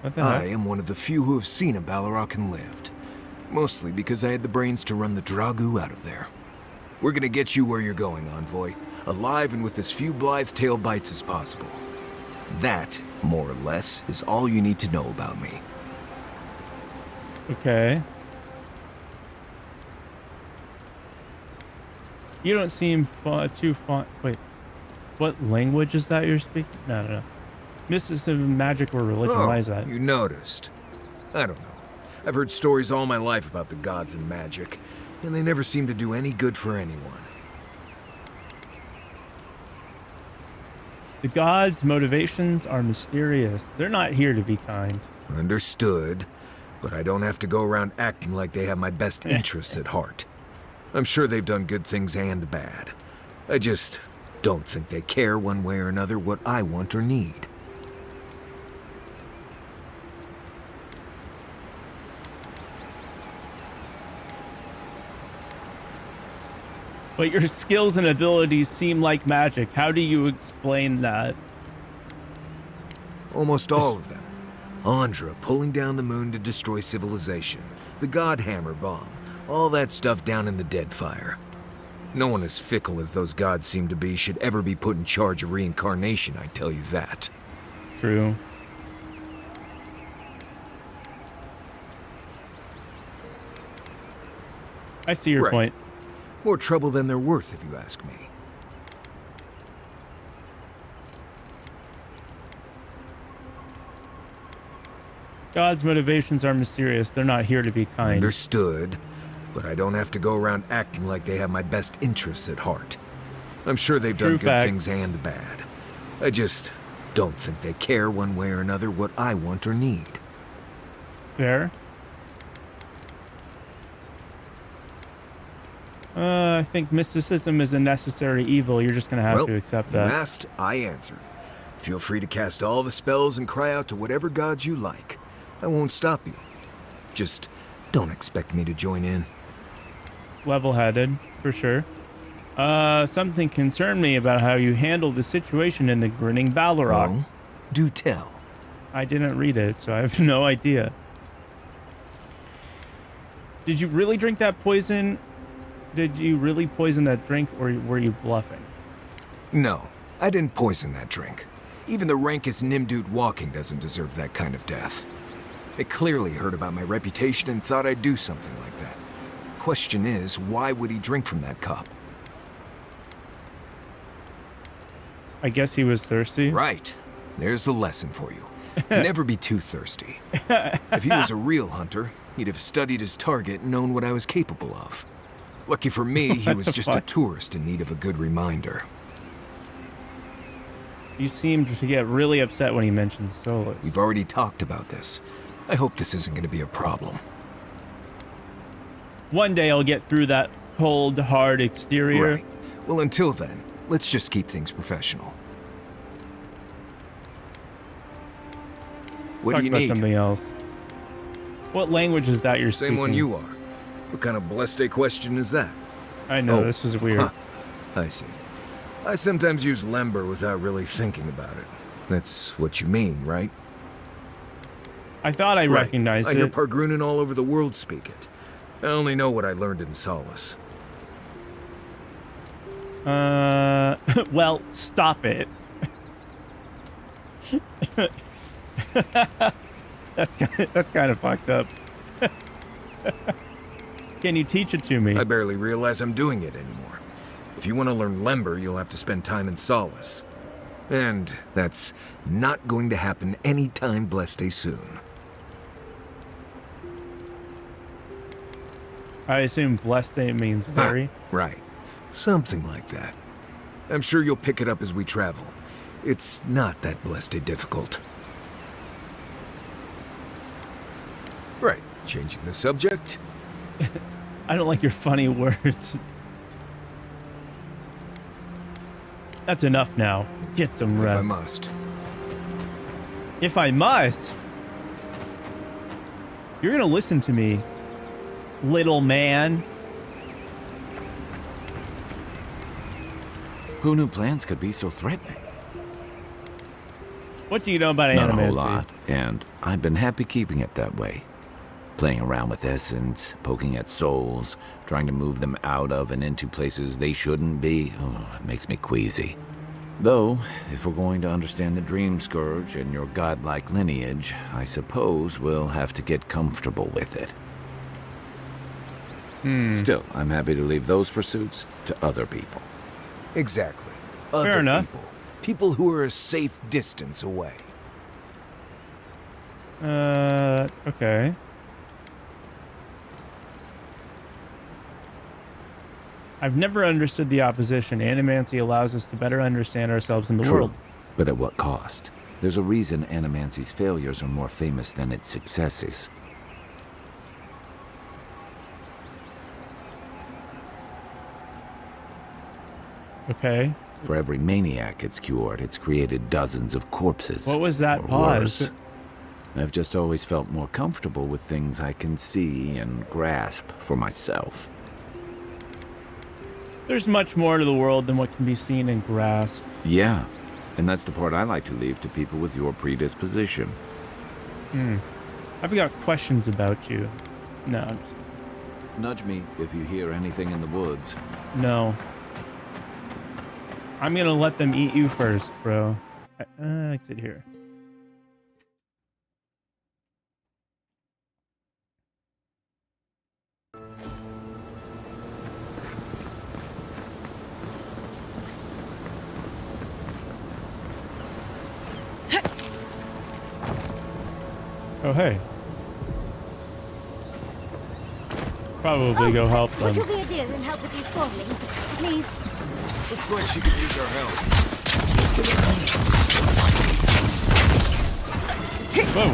[SPEAKER 1] What the
[SPEAKER 5] I
[SPEAKER 1] heck?
[SPEAKER 5] am one of the few who have seen a Ballarok and lived. Mostly because I had the brains to run the Dragu out of there. We're gonna get you where you're going, Envoy. Alive and with as few blithe tail bites as possible. That, more or less, is all you need to know about me.
[SPEAKER 1] Okay. You don't seem too fun. Wait. What language is that you're speaking? No. Mysticism, magic, or religion.
[SPEAKER 5] Oh,
[SPEAKER 1] Why is that?
[SPEAKER 5] you noticed. I don't know. I've heard stories all my life about the gods and magic, and they never seem to do any good for anyone.
[SPEAKER 1] The gods' motivations are mysterious. They're not here to be kind.
[SPEAKER 5] Understood, but I don't have to go around acting like they have my best interests at heart. I'm sure they've done good things and bad. I just don't think they care one way or another what I want or need.
[SPEAKER 1] But your skills and abilities seem like magic. How do you explain that?
[SPEAKER 5] Almost all of them. Andra pulling down the moon to destroy civilization. The Godhammer bomb. All that stuff down in the Deadfire. No one as fickle as those gods seem to be should ever be put in charge of reincarnation, I tell you that.
[SPEAKER 1] True. I see your
[SPEAKER 5] Right.
[SPEAKER 1] point.
[SPEAKER 5] More trouble than they're worth, if you ask me.
[SPEAKER 1] God's motivations are mysterious. They're not here to be kind.
[SPEAKER 5] Understood, but I don't have to go around acting like they have my best interests at heart. I'm sure they've
[SPEAKER 1] True
[SPEAKER 5] done good
[SPEAKER 1] fact.
[SPEAKER 5] things and bad. I just don't think they care one way or another what I want or need.
[SPEAKER 1] Fair. I think mysticism is a necessary evil. You're just gonna have
[SPEAKER 5] Well,
[SPEAKER 1] to accept
[SPEAKER 5] you
[SPEAKER 1] that.
[SPEAKER 5] asked, I answered. Feel free to cast all the spells and cry out to whatever gods you like. I won't stop you. Just don't expect me to join in.
[SPEAKER 1] Level-headed, for sure. Something concerned me about how you handled the situation in the Grinning Ballarok.
[SPEAKER 5] Oh, do tell.
[SPEAKER 1] I didn't read it, so I have no idea. Did you really drink that poison? Did you really poison that drink, or were you bluffing?
[SPEAKER 5] No, I didn't poison that drink. Even the rankest Nimdude walking doesn't deserve that kind of death. They clearly heard about my reputation and thought I'd do something like that. Question is, why would he drink from that cup?
[SPEAKER 1] I guess he was thirsty.
[SPEAKER 5] Right. There's the lesson for you. Never be too thirsty. If he was a real hunter, he'd have studied his target and known what I was capable of. Lucky for me, he was just a
[SPEAKER 1] Fuck.
[SPEAKER 5] tourist in need of a good reminder.
[SPEAKER 1] You seemed to get really upset when he mentioned Solus.
[SPEAKER 5] We've already talked about this. I hope this isn't going to be a problem.
[SPEAKER 1] One day I'll get through that cold, hard exterior.
[SPEAKER 5] Right. Well, until then, let's just keep things professional. What
[SPEAKER 1] Talk
[SPEAKER 5] do you
[SPEAKER 1] about
[SPEAKER 5] need?
[SPEAKER 1] something else. What language is that you're speaking?
[SPEAKER 5] Same one you are. What kind of blessed question is that?
[SPEAKER 1] I know,
[SPEAKER 5] Oh,
[SPEAKER 1] this was weird.
[SPEAKER 5] Huh. I see. I sometimes use lember, without really thinking about it. That's what you mean, right?
[SPEAKER 1] I thought I
[SPEAKER 5] Right.
[SPEAKER 1] recognized
[SPEAKER 5] I hear
[SPEAKER 1] it.
[SPEAKER 5] Pargrunen all over the world speak it. I only know what I learned in Solace.
[SPEAKER 1] Well, stop it. That's kind of fucked up. Can you teach it to me?
[SPEAKER 5] I barely realize I'm doing it anymore. If you want to learn Lember, you'll have to spend time in Solace. And that's not going to happen anytime blessed soon.
[SPEAKER 1] I assume blessed means very.
[SPEAKER 5] Right. Something like that. I'm sure you'll pick it up as we travel. It's not that blessed difficult. Right. Changing the subject.
[SPEAKER 1] I don't like your funny words. That's enough now. Get some
[SPEAKER 5] If
[SPEAKER 1] rest.
[SPEAKER 5] I must.
[SPEAKER 1] If I must? You're gonna listen to me, little man.
[SPEAKER 3] Who knew plans could be so threatening?
[SPEAKER 1] What do you know about
[SPEAKER 3] Not a
[SPEAKER 1] animancy?
[SPEAKER 3] whole lot, and I've been happy keeping it that way. Playing around with essence, poking at souls, trying to move them out of and into places they shouldn't be, it makes me queasy. Though, if we're going to understand the Dream Scourge and your godlike lineage, I suppose we'll have to get comfortable with it. Still, I'm happy to leave those pursuits to other people.
[SPEAKER 5] Exactly.
[SPEAKER 1] Fair enough.
[SPEAKER 5] People. People who are a safe distance away.
[SPEAKER 1] Okay. I've never understood the opposition. Animancy allows us to better understand ourselves in the
[SPEAKER 3] True,
[SPEAKER 1] world.
[SPEAKER 3] but at what cost? There's a reason Animancy's failures are more famous than its successes.
[SPEAKER 1] Okay.
[SPEAKER 3] For every maniac it's cured, it's created dozens of corpses.
[SPEAKER 1] What was that
[SPEAKER 3] or
[SPEAKER 1] pause?
[SPEAKER 3] worse. I've just always felt more comfortable with things I can see and grasp for myself.
[SPEAKER 1] There's much more to the world than what can be seen and grasped.
[SPEAKER 3] Yeah, and that's the part I like to leave to people with your predisposition.
[SPEAKER 1] I've got questions about you. No.
[SPEAKER 3] Nudge me if you hear anything in the woods.
[SPEAKER 1] No. I'm gonna let them eat you first, bro. Exit here. Oh, hey. Probably go help
[SPEAKER 7] Would you
[SPEAKER 1] them.
[SPEAKER 7] be a dear and help with these spawnlings? Please?
[SPEAKER 5] Looks like she could use our help.
[SPEAKER 1] Whoa.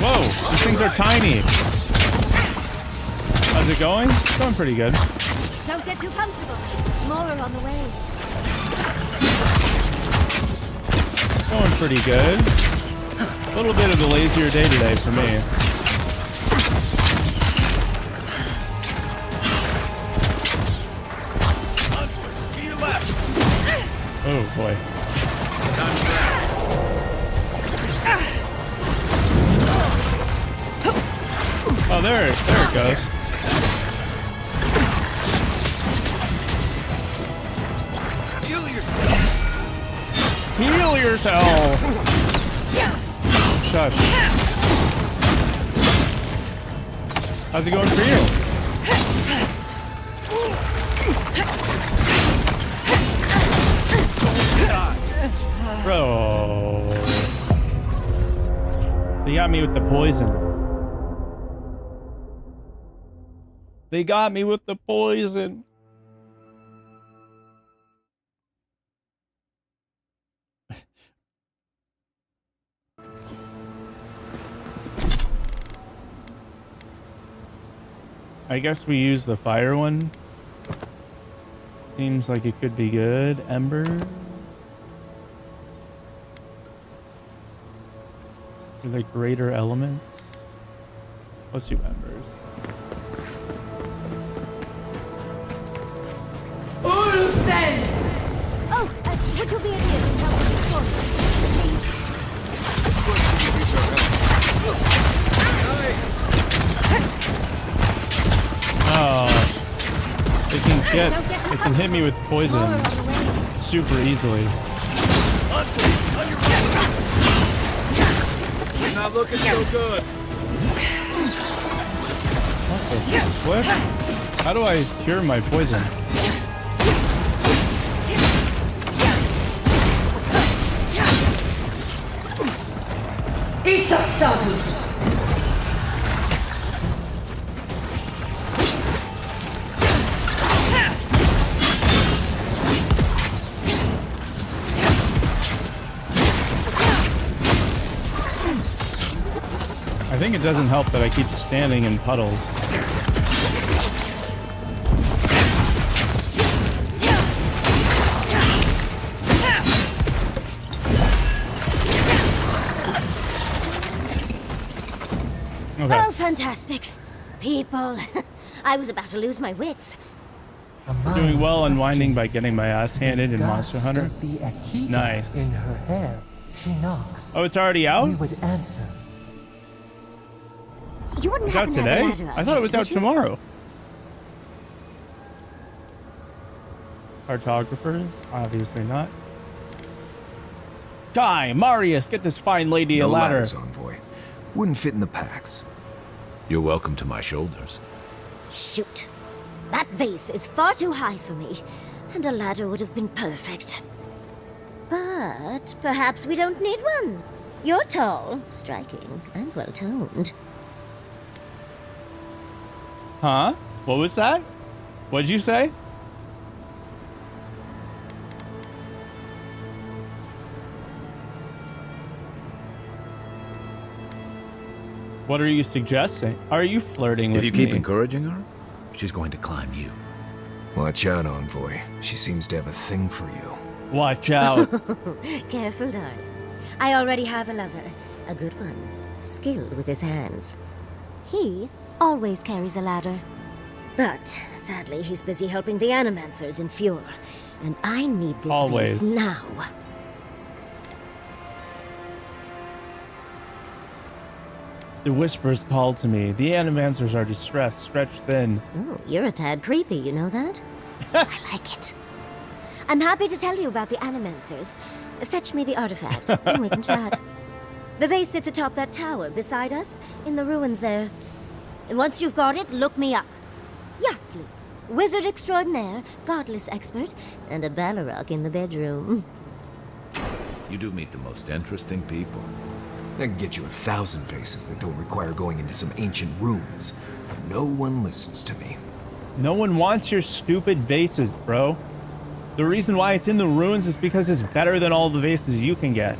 [SPEAKER 1] Whoa. These things are tiny. How's it going? It's going pretty good.
[SPEAKER 7] Don't get too comfortable. More are on the way.
[SPEAKER 1] Going pretty good. A little bit of a lazier day today for me. Oh boy. Oh, there it goes.
[SPEAKER 5] Heal yourself.
[SPEAKER 1] Heal yourself. Shush. How's it going for you? Bro. They got me with the poison. They got me with the poison. I guess we use the fire one. Seems like it could be good. Ember. Are they greater elements? Let's do embers.
[SPEAKER 7] Oh, would you be a dear and help with these spawnlings? Please?
[SPEAKER 5] Looks like she could use our help.
[SPEAKER 1] forget it can hit me with poison super easily.
[SPEAKER 5] You're not looking so good.
[SPEAKER 1] What? How do I cure my poison? I think it doesn't help that I keep standing in puddles. Okay.
[SPEAKER 7] Oh, fantastic. People. I was about to lose my wits.
[SPEAKER 1] Doing well unwinding by getting my ass handed in Monster Hunter. Nice.
[SPEAKER 10] In her hair, she knocks.
[SPEAKER 1] Oh, it's already out?
[SPEAKER 10] We would answer.
[SPEAKER 7] You wouldn't
[SPEAKER 1] It's out
[SPEAKER 7] happen to have a
[SPEAKER 1] today?
[SPEAKER 7] ladder
[SPEAKER 1] I thought it was
[SPEAKER 7] would
[SPEAKER 1] out
[SPEAKER 7] you?
[SPEAKER 1] tomorrow. Cartographers? Obviously not. Guy, Marius, get this fine lady a
[SPEAKER 5] No
[SPEAKER 1] ladder.
[SPEAKER 5] ladders, Envoy. Wouldn't fit in the packs.
[SPEAKER 3] You're welcome to my shoulders.
[SPEAKER 7] Shoot. That vase is far too high for me, and a ladder would have been perfect. But perhaps we don't need one. You're tall, striking, and well-toned.
[SPEAKER 1] Huh? What was that? What'd you say? What are you suggesting? Are you flirting with
[SPEAKER 3] If
[SPEAKER 1] me?
[SPEAKER 3] you keep encouraging her, she's going to climb you.
[SPEAKER 5] Watch out, Envoy. She seems to have a thing for you.
[SPEAKER 1] Watch out.
[SPEAKER 7] Careful, darling. I already have a lover. A good one. Skilled with his hands. He always carries a ladder. But, sadly, he's busy helping the Animancers in Fjord. And I need this
[SPEAKER 1] Always.
[SPEAKER 7] vase now.
[SPEAKER 1] The whispers call to me. The Animancers are distressed, stretched thin.
[SPEAKER 7] Oh, you're a tad creepy, you know that? I like it. I'm happy to tell you about the Animancers. Fetch me the artifact, and we can chat. The vase sits atop that tower beside us, in the ruins there. And once you've got it, look me up. Yatsley, wizard extraordinaire, godless expert, and a Balrog in the bedroom.
[SPEAKER 3] You do meet the most interesting people.
[SPEAKER 5] I can get you 1,000 faces that don't require going into some ancient ruins. But no one listens to me.
[SPEAKER 1] No one wants your stupid vases, bro. The reason why it's in the ruins is because it's better than all the vases you can get.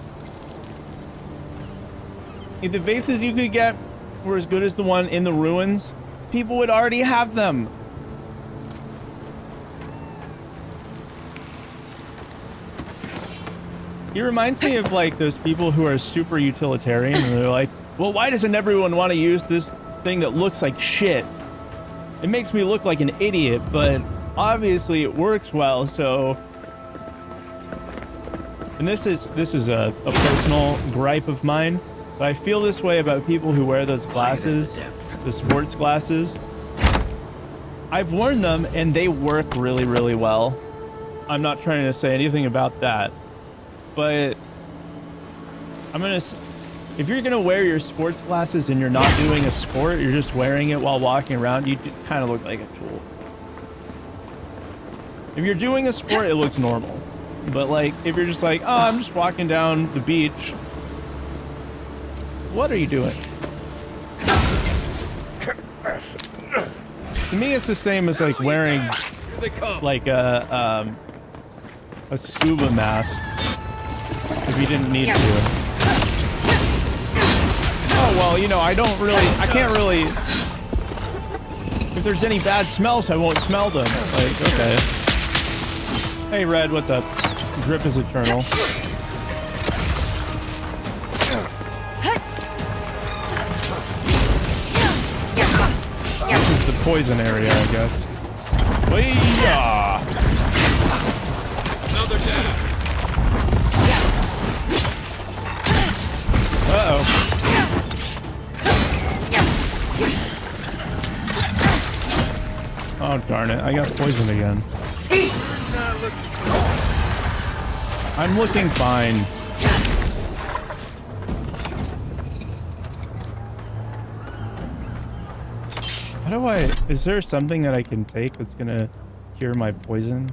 [SPEAKER 1] If the vases you could get were as good as the one in the ruins, people would already have them. He reminds me of like those people who are super utilitarian and they're like, well, why doesn't everyone want to use this thing that looks like shit? It makes me look like an idiot, but obviously it works well, so... And this is a personal gripe of mine, but I feel this way about people who wear those glasses, the sports glasses. I've worn them and they work really, really well. I'm not trying to say anything about that, but if you're gonna wear your sports glasses and you're not doing a sport, you're just wearing it while walking around, you kind of look like a tool. If you're doing a sport, it looks normal. But like, if you're just like, oh, I'm just walking down the beach, what are you doing? To me, it's the same as like wearing like a scuba mask if you didn't need to. Oh, well, you know, I can't really, if there's any bad smells, I won't smell them. Like, okay. Hey, Red, what's up? Drip is eternal. This is the poison area, I guess. Wee-yah!
[SPEAKER 5] Another dab.
[SPEAKER 1] Uh-oh. Oh, darn darn it, I got poisoned again. I'm looking fine. How do I... Is there something that I can take that's gonna cure my poison?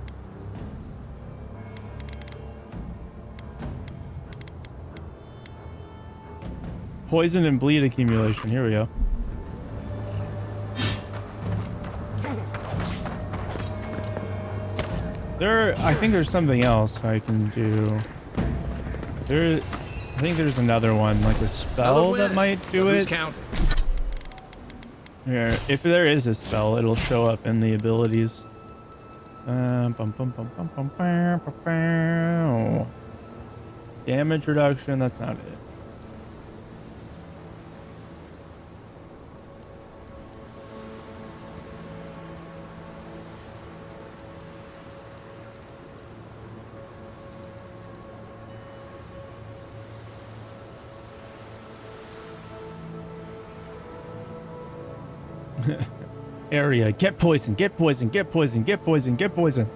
[SPEAKER 1] Poison and bleed accumulation. Here we go. I think there's something else I can do. I think there's another one, like a spell that might do it. Here, if there is a spell, it'll show up in the abilities. Damage reduction, that's not it. Area, get poison, get poison, get poison, get poison, get poison.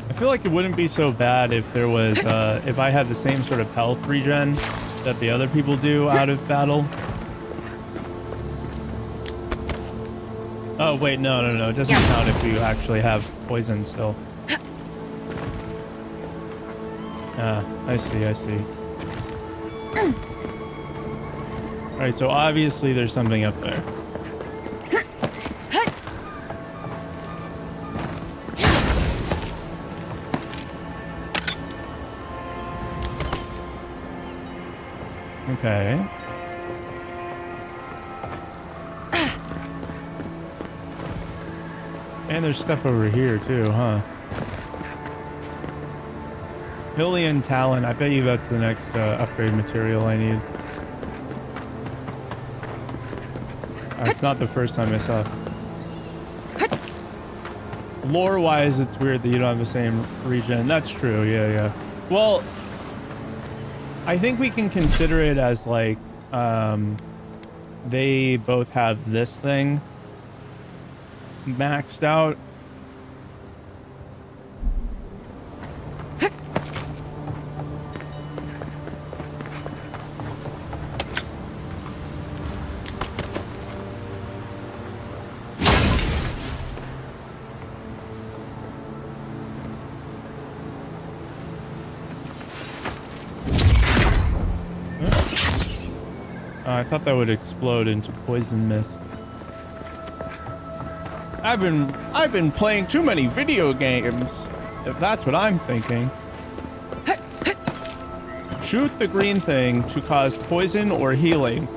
[SPEAKER 1] I feel like it wouldn't be so bad if there was, if I had the same sort of health regen that the other people do out of battle. Oh, wait, no, it doesn't count if you actually have poison still. I see. Alright, so obviously there's something up there. Okay. And there's stuff over here too, huh? Hylian Talon, I bet you that's the next upgrade material I need. It's not the first time I saw it. Lore-wise, it's weird that you don't have the same regen. That's true, yeah. Well, I think we can consider it as like, they both have this thing maxed out. I thought that would explode into poison mist. I've been playing too many video games, if that's what I'm thinking. Shoot the green thing to cause poison or healing.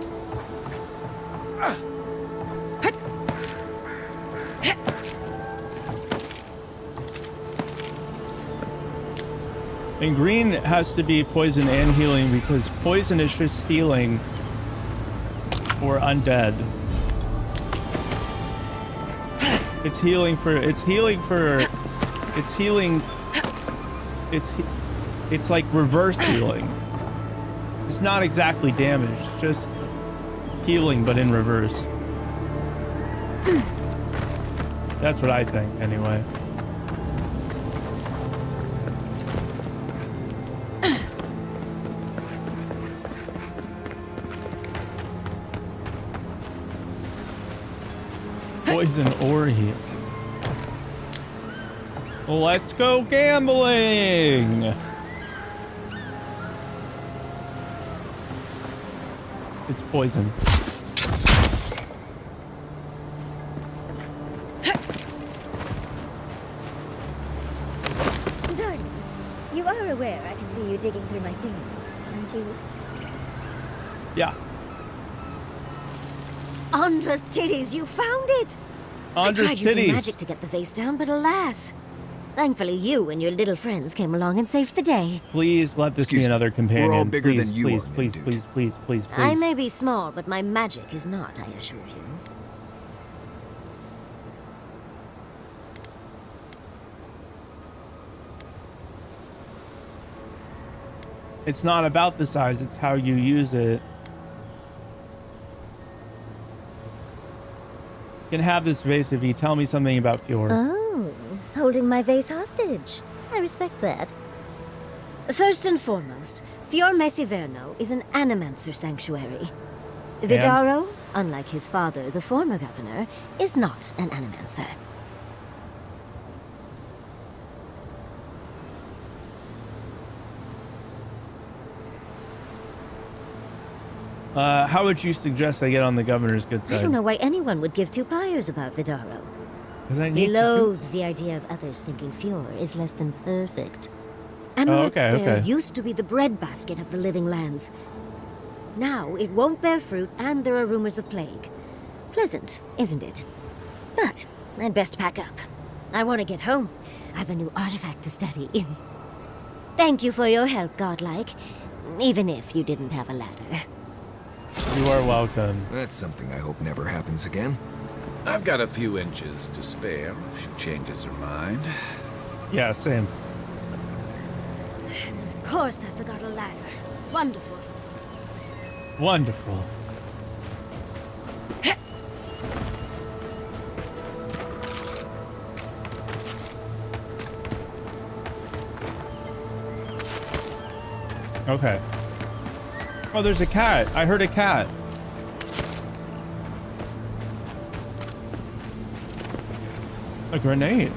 [SPEAKER 1] And green has to be poison and healing because poison is just healing for undead. It's like reverse healing. It's not exactly damage, it's just healing but in reverse. That's what I think anyway. Poison or heal. Let's go gambling! It's poison.
[SPEAKER 7] Darling, you are aware I can see you digging through my things, aren't you?
[SPEAKER 1] Yeah.
[SPEAKER 7] Andra's titties, you found it!
[SPEAKER 1] Andra's
[SPEAKER 7] I tried using
[SPEAKER 1] titties.
[SPEAKER 7] magic to get the face down, but alas. Thankfully, you and your little friends came along and saved the day.
[SPEAKER 1] Please let this be another companion.
[SPEAKER 5] We're all bigger
[SPEAKER 1] please,
[SPEAKER 5] than you
[SPEAKER 1] please,
[SPEAKER 5] are,
[SPEAKER 1] please,
[SPEAKER 5] dude.
[SPEAKER 1] please.
[SPEAKER 7] I may be small, but my magic is not, I assure you.
[SPEAKER 1] It's not about the size, it's how you use it. You can have this vase if you tell me something about Fjord.
[SPEAKER 7] Oh, holding my vase hostage. I respect that. First and foremost, Fior Mesiverno is an animancer sanctuary. Vidaro, unlike his father, the former governor, is not an animancer.
[SPEAKER 1] How would you suggest I get on the governor's good side?
[SPEAKER 7] I don't know why anyone would give two pyres about Vidaro.
[SPEAKER 1] Because I
[SPEAKER 7] He
[SPEAKER 1] need
[SPEAKER 7] loathes the idea of others thinking Fior is less than perfect.
[SPEAKER 1] Oh, okay,
[SPEAKER 7] Amrotstair
[SPEAKER 1] okay.
[SPEAKER 7] used to be the breadbasket of the living lands. Now it won't bear fruit, and there are rumors of plague. Pleasant, isn't it? But I'd best pack up. I want to get home. I have a new artifact to study. Thank you for your help, Godlike. Even if you didn't have a ladder.
[SPEAKER 1] You are welcome.
[SPEAKER 5] That's something I hope never happens again.
[SPEAKER 3] I've got a few inches to spare if she changes her mind.
[SPEAKER 1] Yeah, same.
[SPEAKER 7] And of course I forgot a ladder. Wonderful.
[SPEAKER 1] Wonderful. Okay. Oh, there's a cat. I heard a cat. A grenade.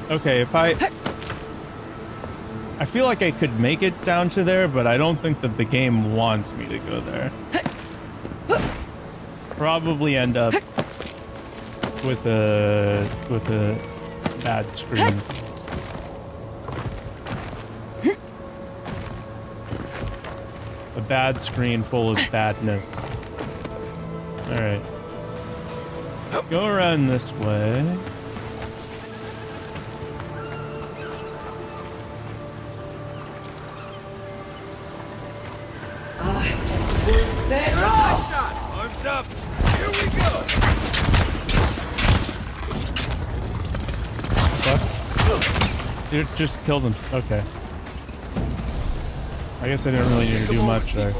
[SPEAKER 1] Okay, if I feel like I could make it down to there, but I don't think that the game wants me to go there. Probably end up with a bad screen. A bad screen full of badness. All right. Go around this way.
[SPEAKER 5] Arms up! Here we go!
[SPEAKER 1] What? Dude, just killed him. Okay. I guess I didn't really need to do much there.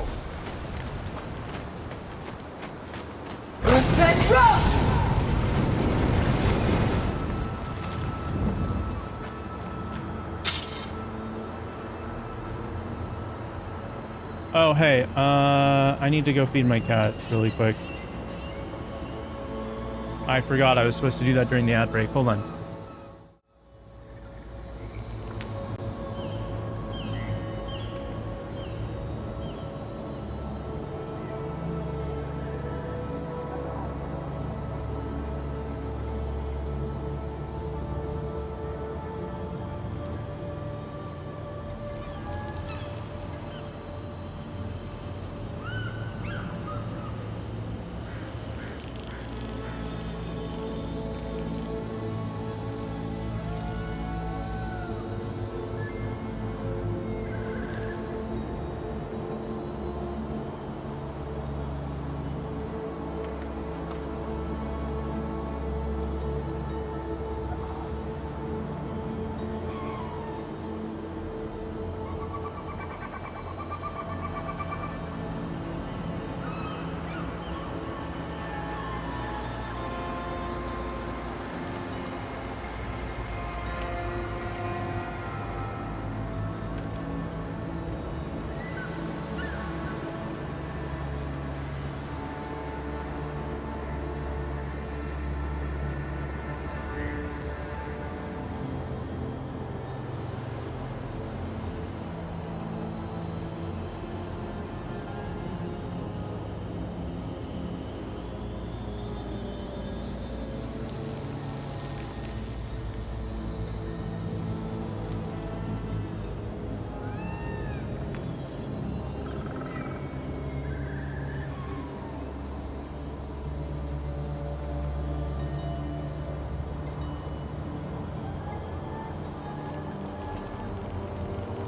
[SPEAKER 1] Oh, hey, I need to go feed my cat really quick. I forgot I was supposed to do that during the ad break. Hold on.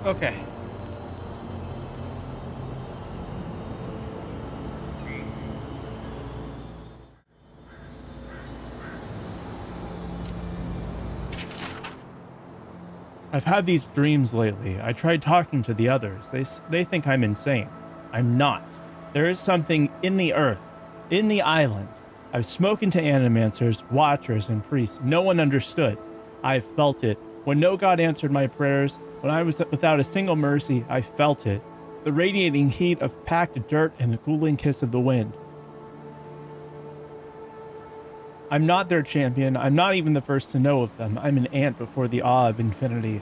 [SPEAKER 1] Okay. I've had these dreams lately. I tried talking to the others. They think I'm insane. I'm not. There is something in the earth, in the island. I've spoken to animancers, watchers, and priests. No one understood. I felt it. When no god answered my prayers, when I was without a single mercy, I felt it. The radiating heat of packed dirt and the cooling kiss of the wind. I'm not their champion. I'm not even the first to know of them. I'm an ant before the awe of infinity.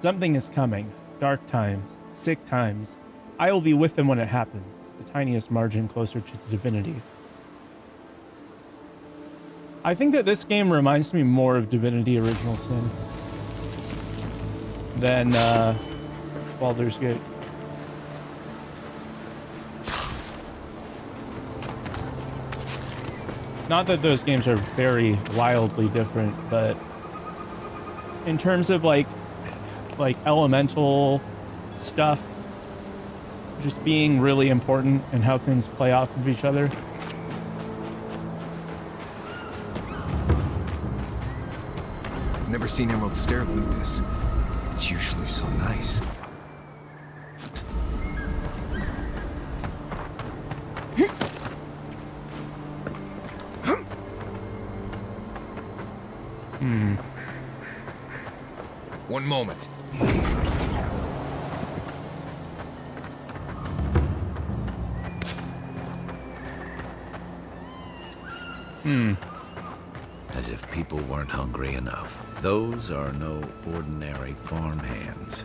[SPEAKER 1] Something is coming. Dark times. Sick times. I will be with them when it happens. The tiniest margin closer to divinity. I think that this game reminds me more of Divinity Original Sin than Baldur's Gate. Not that those games are very wildly different, but in terms of like elemental stuff just being really important and how things play off of each other.
[SPEAKER 5] I've never seen Emerald Stair like this. It's usually so nice. One moment.
[SPEAKER 3] As if people weren't hungry enough. Those are no ordinary farm hands.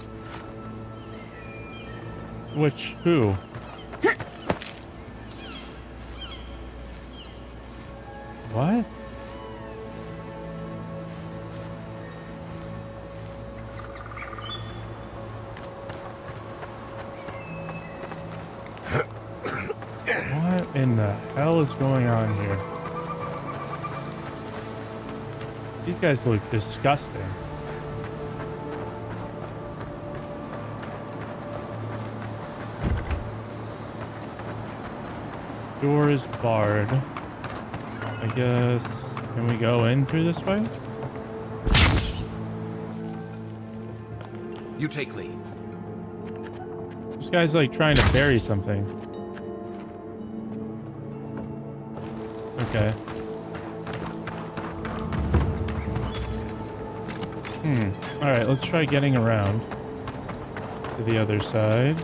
[SPEAKER 1] Which, who? What? What in the hell is going on here? These guys look disgusting. Door is barred. I guess, can we go in through this way?
[SPEAKER 3] You take lead.
[SPEAKER 1] This guy's like trying to bury something. Okay. Alright, let's try getting around to the other side.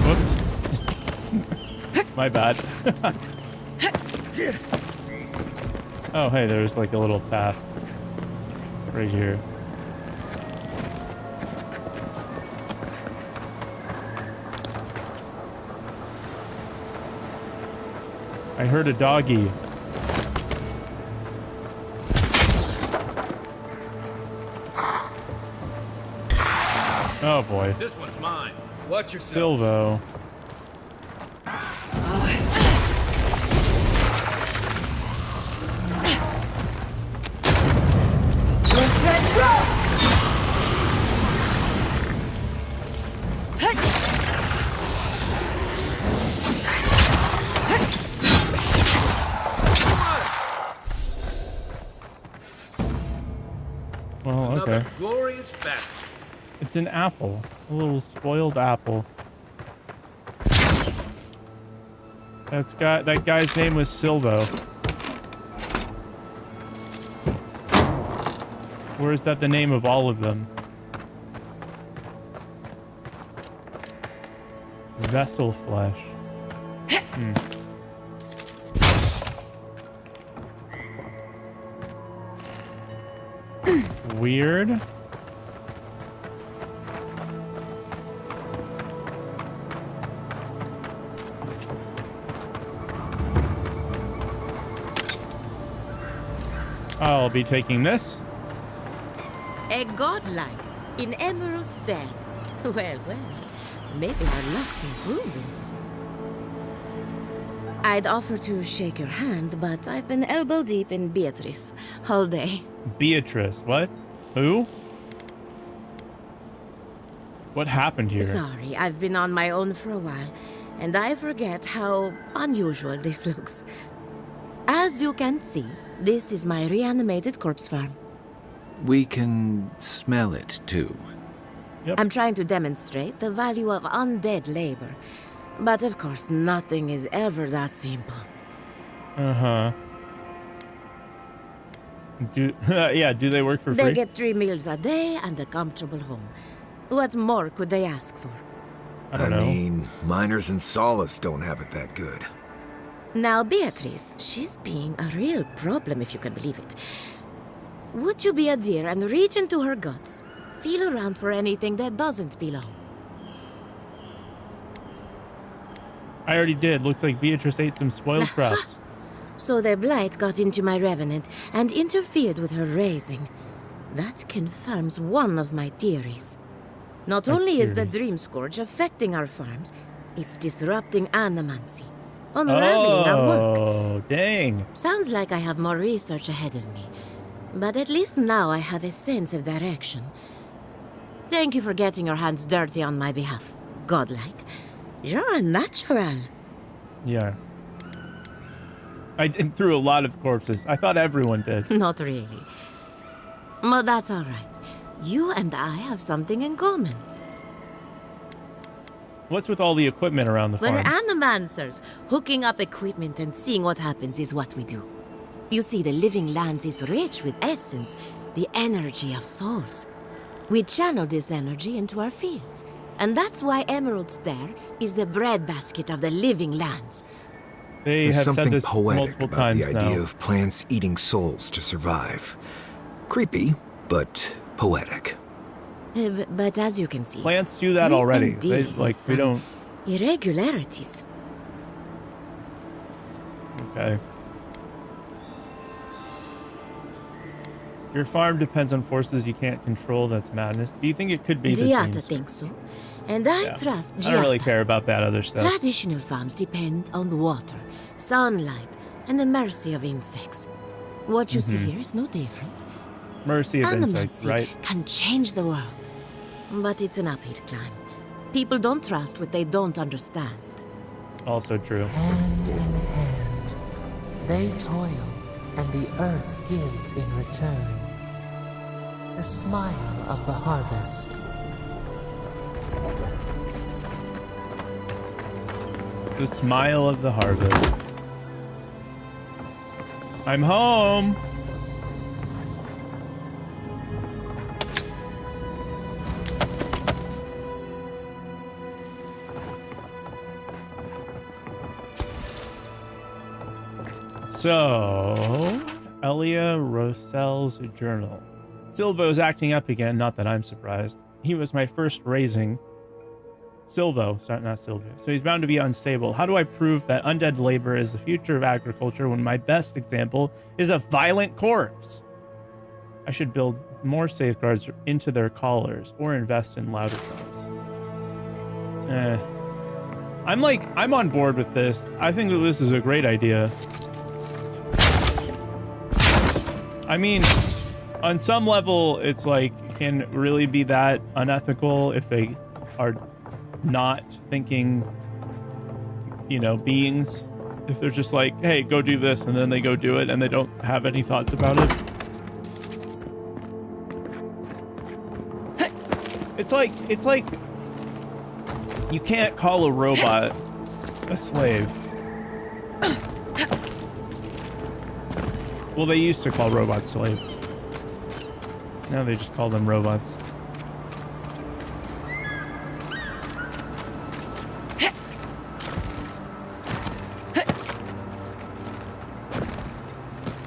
[SPEAKER 1] Whoops. My bad. Oh, hey, there's like a little path right here. I heard a doggy. Oh boy.
[SPEAKER 3] This one's mine. Watch yourself.
[SPEAKER 1] Silvo. Well, okay.
[SPEAKER 3] Glorious battle.
[SPEAKER 1] It's an apple. A little spoiled apple. That guy's name was Silvo. Or is that the name of all of them? Vessel flesh. Weird. I'll be taking this.
[SPEAKER 9] A godlike in Emerald's den. Well, well, maybe our luck's improving. I'd offer to shake your hand, but I've been elbow deep in Beatrice all day.
[SPEAKER 1] Beatrice, what? Who? What happened here?
[SPEAKER 11] Sorry, I've been on my own for a while, and I forget how unusual this looks. As you can see, this is my reanimated corpse farm.
[SPEAKER 3] We can smell it, too.
[SPEAKER 1] Yep.
[SPEAKER 11] I'm trying to demonstrate the value of undead labor, but of course nothing is ever that simple.
[SPEAKER 1] Uh-huh. Do they work for free?
[SPEAKER 11] They get 3 meals a day and a comfortable home. What more could they ask for?
[SPEAKER 1] I don't know.
[SPEAKER 5] mean, miners in Solace don't have it that good.
[SPEAKER 11] Now, Beatrice, she's being a real problem, if you can believe it. Would you be a dear and reach into her guts? Feel around for anything that doesn't belong.
[SPEAKER 1] I already did. Looks like Beatrice ate some spoiled crops.
[SPEAKER 11] So the blight got into my revenant and interfered with her raising. That confirms one of my theories. Not only is the Dream Scourge affecting our farms, it's disrupting animancy, unraveling our work.
[SPEAKER 1] Oh, dang.
[SPEAKER 11] Sounds like I have more research ahead of me, but at least now I have a sense of direction. Thank you for getting your hands dirty on my behalf, godlike. You're a natural.
[SPEAKER 1] Yeah. I did through a lot of corpses. I thought everyone did.
[SPEAKER 11] Not really. But that's all right. You and I have something in common.
[SPEAKER 1] What's with all the equipment around the
[SPEAKER 11] We're
[SPEAKER 1] farm?
[SPEAKER 11] animancers. Hooking up equipment and seeing what happens is what we do. You see, the living lands is rich with essence, the energy of souls. We channel this energy into our fields. And that's why Emerald's there is the breadbasket of the living lands.
[SPEAKER 1] They
[SPEAKER 5] There's
[SPEAKER 1] have said
[SPEAKER 5] something
[SPEAKER 1] this
[SPEAKER 5] poetic
[SPEAKER 1] multiple
[SPEAKER 5] about the
[SPEAKER 1] times
[SPEAKER 5] idea
[SPEAKER 1] now.
[SPEAKER 5] of plants eating souls to survive. Creepy, but poetic.
[SPEAKER 11] But as you can see,
[SPEAKER 1] Plants do that
[SPEAKER 11] we've
[SPEAKER 1] already.
[SPEAKER 11] been
[SPEAKER 1] They
[SPEAKER 11] dealing
[SPEAKER 1] like
[SPEAKER 11] with
[SPEAKER 1] they
[SPEAKER 11] some
[SPEAKER 1] don't.
[SPEAKER 11] irregularities.
[SPEAKER 1] Okay. Your farm depends on forces you can't control. That's madness. Do you think it could be the
[SPEAKER 11] Giata
[SPEAKER 1] dreams?
[SPEAKER 11] thinks so, and I
[SPEAKER 1] Yeah.
[SPEAKER 11] trust Giata.
[SPEAKER 1] I don't really care about that other stuff.
[SPEAKER 11] Traditional farms depend on water, sunlight, and the mercy of insects. What you see here is no different.
[SPEAKER 1] Mercy of insects,
[SPEAKER 11] Animancy
[SPEAKER 1] right?
[SPEAKER 11] can change the world, but it's an uphill climb. People don't trust what they don't understand.
[SPEAKER 1] Also true.
[SPEAKER 10] Hand in hand, they toil, and the earth gives in return. The smile of the harvest.
[SPEAKER 1] The smile of the harvest. I'm home. So, Elia Rosel's journal. Silvo's acting up again, not that I'm surprised. He was my first raising. Silvo, sorry, not Silvio. So he's bound to be unstable. How do I prove that undead labor is the future of agriculture when my best example is a violent corpse? I should build more safeguards into their collars or invest in louder tones. I'm on board with this. I think that this is a great idea. I mean, on some level, it's like, can it really be that unethical if they are not thinking, beings? If they're just like, hey, go do this, and then they go do it, and they don't have any thoughts about it. It's like you can't call a robot a slave. Well, they used to call robots slaves. Now they just call them robots.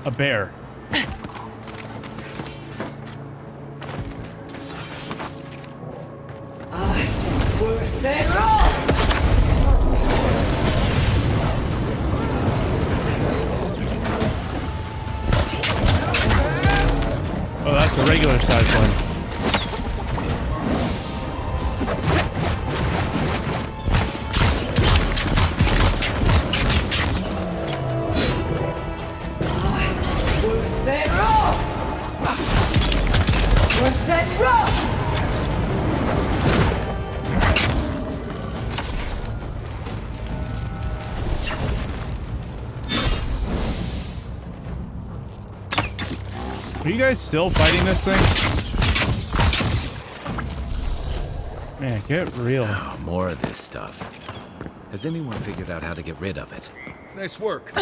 [SPEAKER 1] A bear. Oh, that's a regular size one. Are you guys still fighting this thing? Man, get real.
[SPEAKER 3] Oh, more of this stuff. Has anyone figured out how to get rid of it?
[SPEAKER 5] Nice work.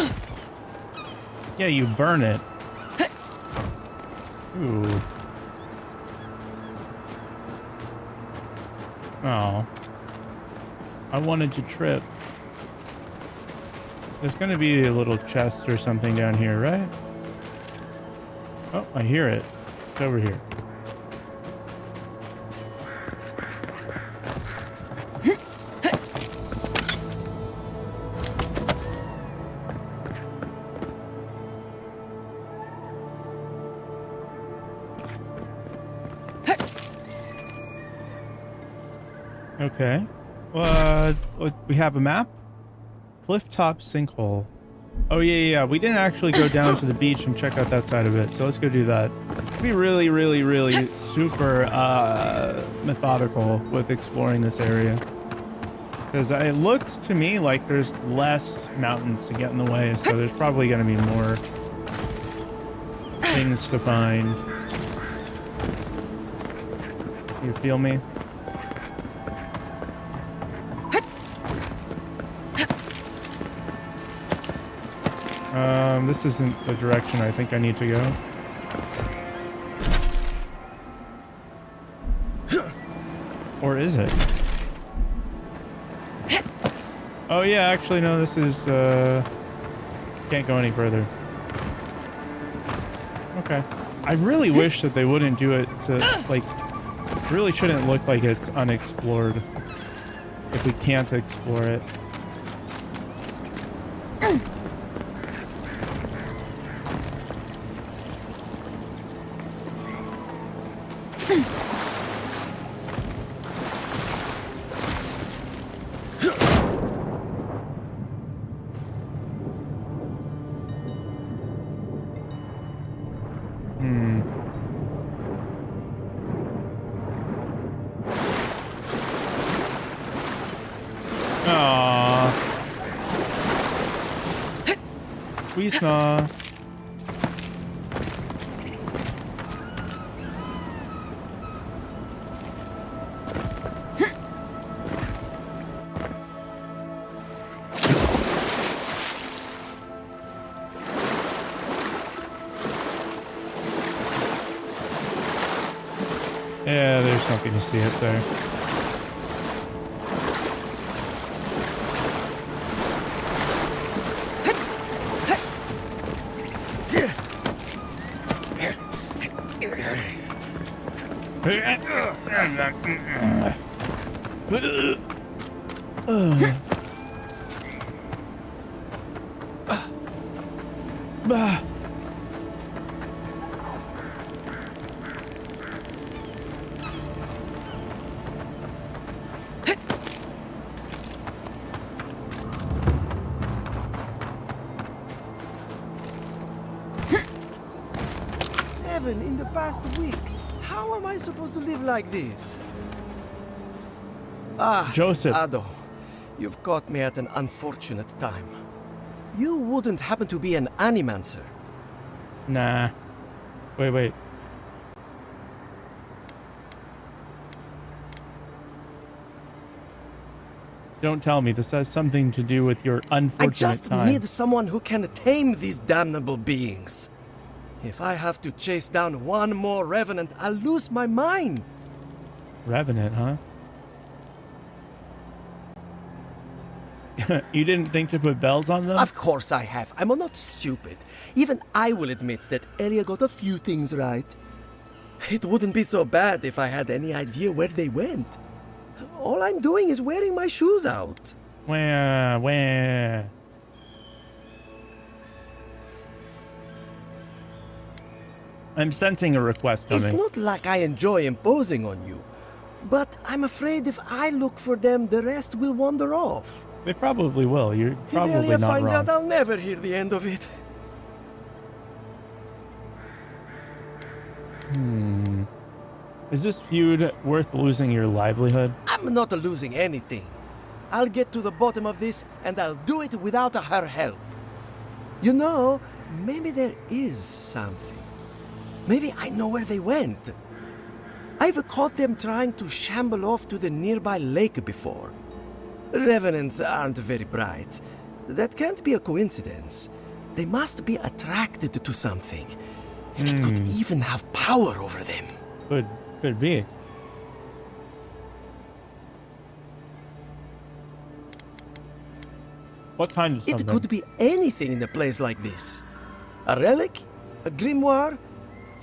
[SPEAKER 1] Yeah, you burn it. Ooh. Oh. I wanted to trip. There's gonna be a little chest or something down here, right? Oh, I hear it. It's over here. Okay. We have a map. Clifftop sinkhole. Oh yeah. We didn't actually go down to the beach and check out that side of it, so let's go do that. Be really super methodical with exploring this area, because it looks to me like there's less mountains to get in the way, so there's probably going to be more things to find. You feel me? This isn't the direction I think I need to go. Or is it? Oh yeah, actually no, this is, can't go any further. Okay. I really wish that they wouldn't do it to, like, really shouldn't look like it's unexplored if we can't explore it. Wisna. Yeah, there's nothing to see up there.
[SPEAKER 12] In the past week. How am I supposed to live like this? Ah,
[SPEAKER 1] Joseph.
[SPEAKER 12] Ado, you've caught me at an unfortunate time. You wouldn't happen to be an animancer?
[SPEAKER 1] Nah. Wait. Don't tell me this has something to do with your unfortunate
[SPEAKER 12] I just
[SPEAKER 1] time.
[SPEAKER 12] need someone who can tame these damnable beings. If I have to chase down one more revenant, I'll lose my mind.
[SPEAKER 1] Revenant, huh? You didn't think to put bells on them?
[SPEAKER 12] Of course I have. I'm not stupid. Even I will admit that Elia got a few things right. It wouldn't be so bad if I had any idea where they went. All I'm doing is wearing my shoes out.
[SPEAKER 1] Where? I'm sensing a request coming.
[SPEAKER 12] It's not like I enjoy imposing on you, but I'm afraid if I look for them, the rest will wander off.
[SPEAKER 1] They probably will. You're probably
[SPEAKER 12] if Elia
[SPEAKER 1] not
[SPEAKER 12] finds
[SPEAKER 1] wrong.
[SPEAKER 12] out, I'll never hear the end of it.
[SPEAKER 1] Is this feud worth losing your livelihood?
[SPEAKER 12] I'm not losing anything. I'll get to the bottom of this, and I'll do it without her help. You know, maybe there is something. Maybe I know where they went. I've caught them trying to shamble off to the nearby lake before. Revenants aren't very bright. That can't be a coincidence. They must be attracted to something. It could even have power over them.
[SPEAKER 1] Could be. What kind of something?
[SPEAKER 12] It could be anything in a place like this. A relic? A grimoire?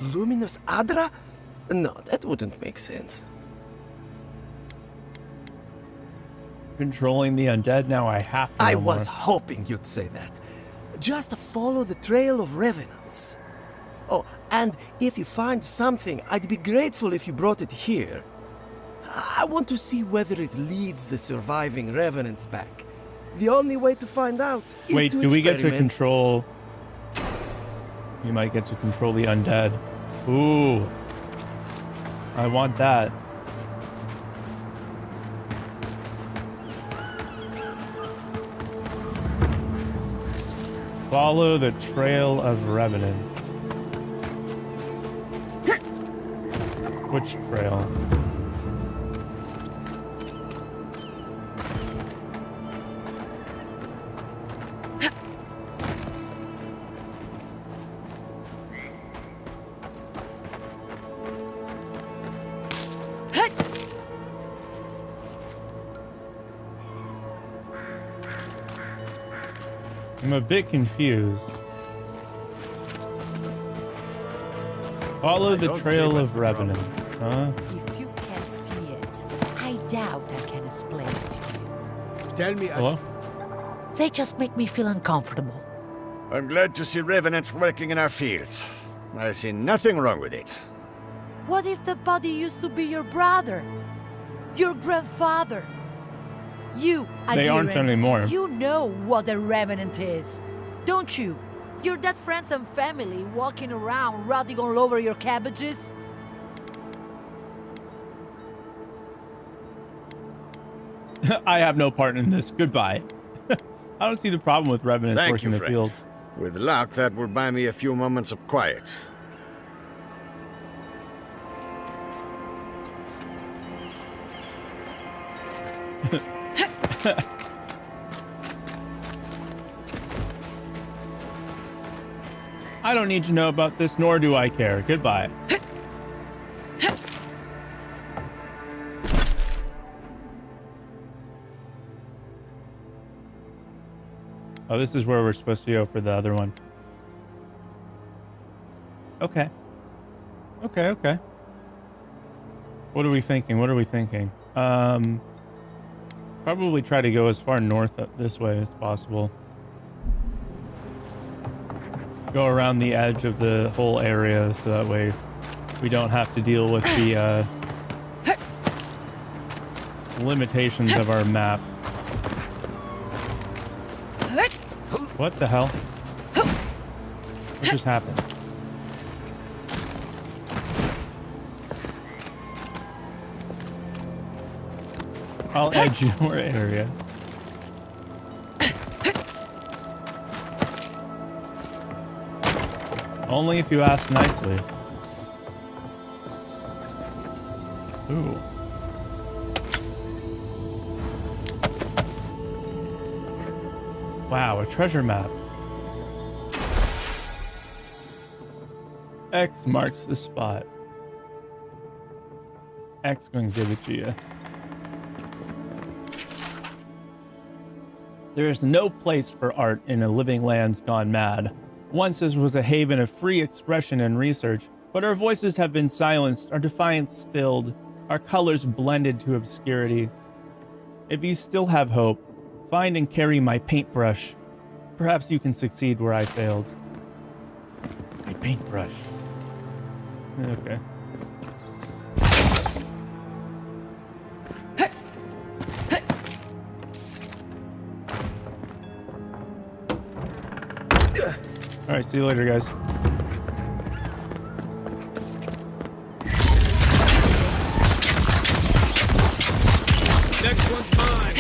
[SPEAKER 12] Luminous Adra? No, that wouldn't make sense.
[SPEAKER 1] Controlling the undead? Now I have to know
[SPEAKER 12] I was
[SPEAKER 1] more.
[SPEAKER 12] hoping you'd say that. Just follow the trail of revenants. Oh, and if you find something, I'd be grateful if you brought it here. I want to see whether it leads the surviving revenants back. The only way to find out is
[SPEAKER 1] Wait,
[SPEAKER 12] to
[SPEAKER 1] do we get to
[SPEAKER 12] experiment.
[SPEAKER 1] control... You might get to control the undead. Ooh. I want that. Follow the trail of revenant. Which trail? I'm a bit confused. Follow the trail of revenant. Huh?
[SPEAKER 13] If you can't see it, I doubt I can explain it to you.
[SPEAKER 14] Tell me.
[SPEAKER 1] Hello?
[SPEAKER 13] They just make me feel uncomfortable.
[SPEAKER 14] I'm glad to see revenants working in our fields. I see nothing wrong with it.
[SPEAKER 13] What if the body used to be your brother? Your grandfather? You,
[SPEAKER 1] They aren't
[SPEAKER 13] Adiran,
[SPEAKER 1] anymore.
[SPEAKER 13] You know what a revenant is, don't you? Your dead friends and family walking around rotting all over your cabbages?
[SPEAKER 1] I have no part in this. Goodbye. I don't see the problem with revenants
[SPEAKER 14] Thank
[SPEAKER 1] working
[SPEAKER 14] you,
[SPEAKER 1] the
[SPEAKER 14] friend.
[SPEAKER 1] field.
[SPEAKER 14] With luck, that will buy me a few moments of quiet.
[SPEAKER 1] I don't need to know about this, nor do I care. Goodbye. Oh, this is where we're supposed to go for the other one. Okay. Okay. What are we thinking? Probably try to go as far north up this way as possible. Go around the edge of the whole area so that way we don't have to deal with the limitations of our map. What the hell? What just happened? I'll edge your area. Only if you ask nicely. Ooh. Wow, a treasure map. X marks the spot. X gonna give it to you. There is no place for art in a living lands gone mad. Once this was a haven of free expression and research, but our voices have been silenced, our defiance stilled, our colors blended to obscurity. If you still have hope, find and carry my paintbrush. Perhaps you can succeed where I failed. My paintbrush. Okay. All right, see you later, guys.
[SPEAKER 5] Next one's mine.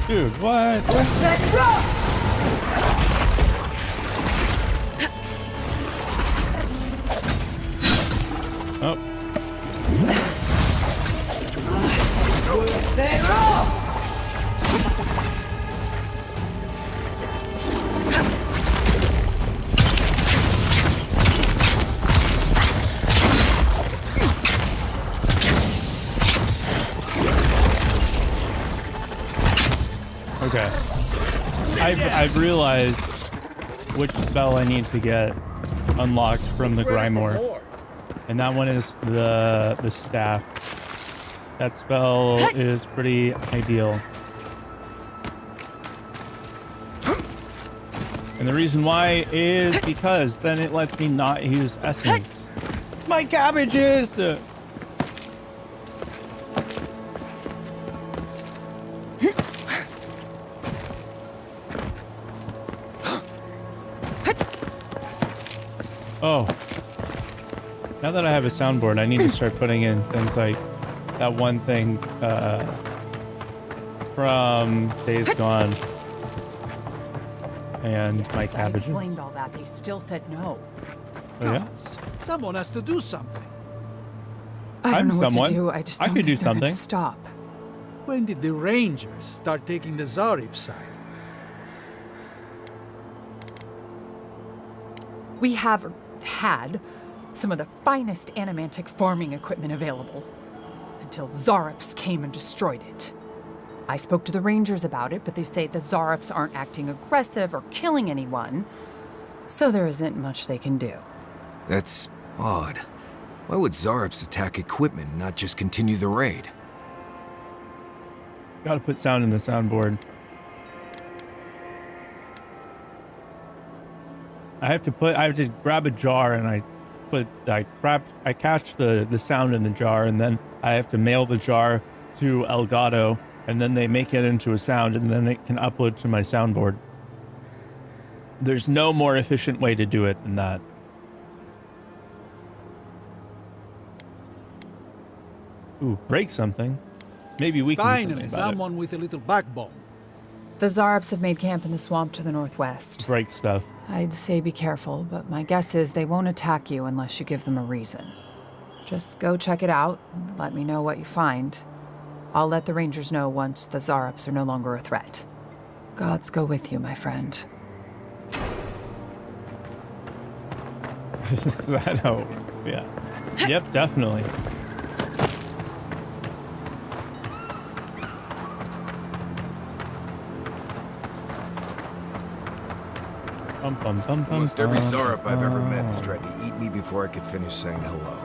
[SPEAKER 1] Dude, what? Oh. Okay. I've realized which spell I need to get unlocked from the Grimoire. And that one is the staff. That spell is pretty ideal. And the reason why is because then it lets me not use essence. My cabbages! Oh. Now that I have a soundboard, I need to start putting in things like that one thing from Days Gone. And my
[SPEAKER 15] I
[SPEAKER 1] cabbages.
[SPEAKER 15] explained all that. They still said no.
[SPEAKER 1] Oh, yeah?
[SPEAKER 16] Someone has to do something.
[SPEAKER 15] I don't
[SPEAKER 1] I'm
[SPEAKER 15] know what
[SPEAKER 1] someone.
[SPEAKER 15] to do. I just
[SPEAKER 1] I
[SPEAKER 15] don't
[SPEAKER 1] could
[SPEAKER 15] think
[SPEAKER 1] do
[SPEAKER 15] they're gonna
[SPEAKER 1] something.
[SPEAKER 15] Stop.
[SPEAKER 16] When did the Rangers start taking the Zarib side?
[SPEAKER 15] We have had some of the finest animantic farming equipment available until Zarops came and destroyed it. I spoke to the Rangers about it, but they say the Zarops aren't acting aggressive or killing anyone, so there isn't much they can do.
[SPEAKER 5] That's odd. Why would Zarops attack equipment and not just continue the raid?
[SPEAKER 1] Gotta put sound in the soundboard. I have to grab a jar and I catch the sound in the jar, and then I have to mail the jar to Elgato, and then they make it into a sound, and then it can upload to my soundboard. There's no more efficient way to do it than that. Ooh, break something. Maybe we can do
[SPEAKER 16] Finally,
[SPEAKER 1] something about
[SPEAKER 16] someone with a little backbone.
[SPEAKER 15] The Zarops have made camp in the swamp to the northwest.
[SPEAKER 1] it. Break stuff.
[SPEAKER 15] I'd say be careful, but my guess is they won't attack you unless you give them a reason. Just go check it out, and let me know what you find. I'll let the Rangers know once the Zarops are no longer a threat. Gods go with you, my friend.
[SPEAKER 1] That helps, yeah. Yep, definitely.
[SPEAKER 5] Almost every Zarop I've ever met has tried to eat me before I could finish saying hello.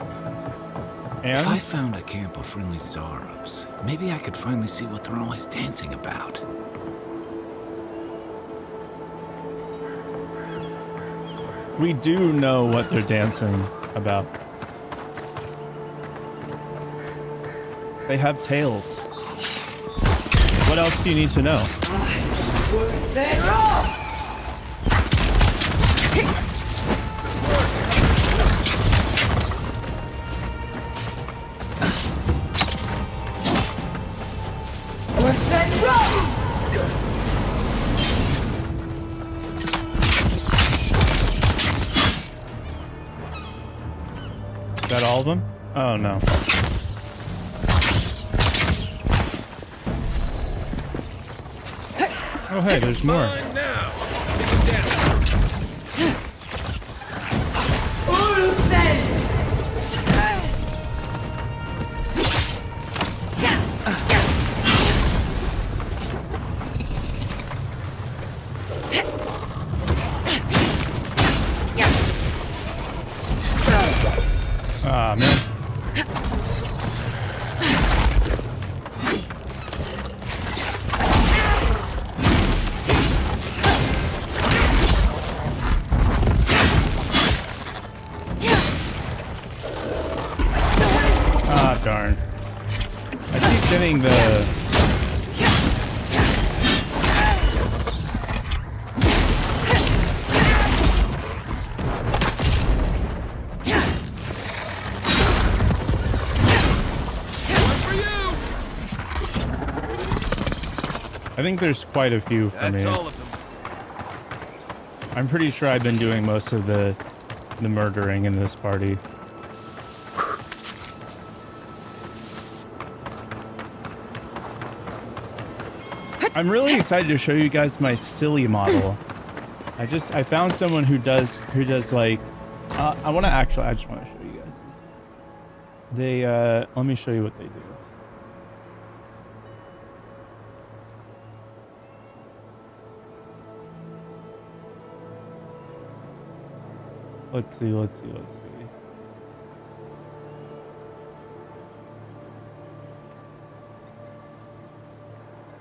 [SPEAKER 3] If I found a camp of friendly Zarops, maybe I could finally see what they're always dancing about.
[SPEAKER 1] We do know what they're dancing about. They have tails. What else do you need to know? Is that all of them? Oh no. Oh hey, there's more. Ah, man. Ah, darn. I keep getting the... I think there's quite a few for me.
[SPEAKER 5] All of them.
[SPEAKER 1] I'm pretty sure I've been doing most of the murdering in this party. I'm really excited to show you guys my silly model. I found someone who does like I just want to show you guys this. They let me show you what they do. Let's see.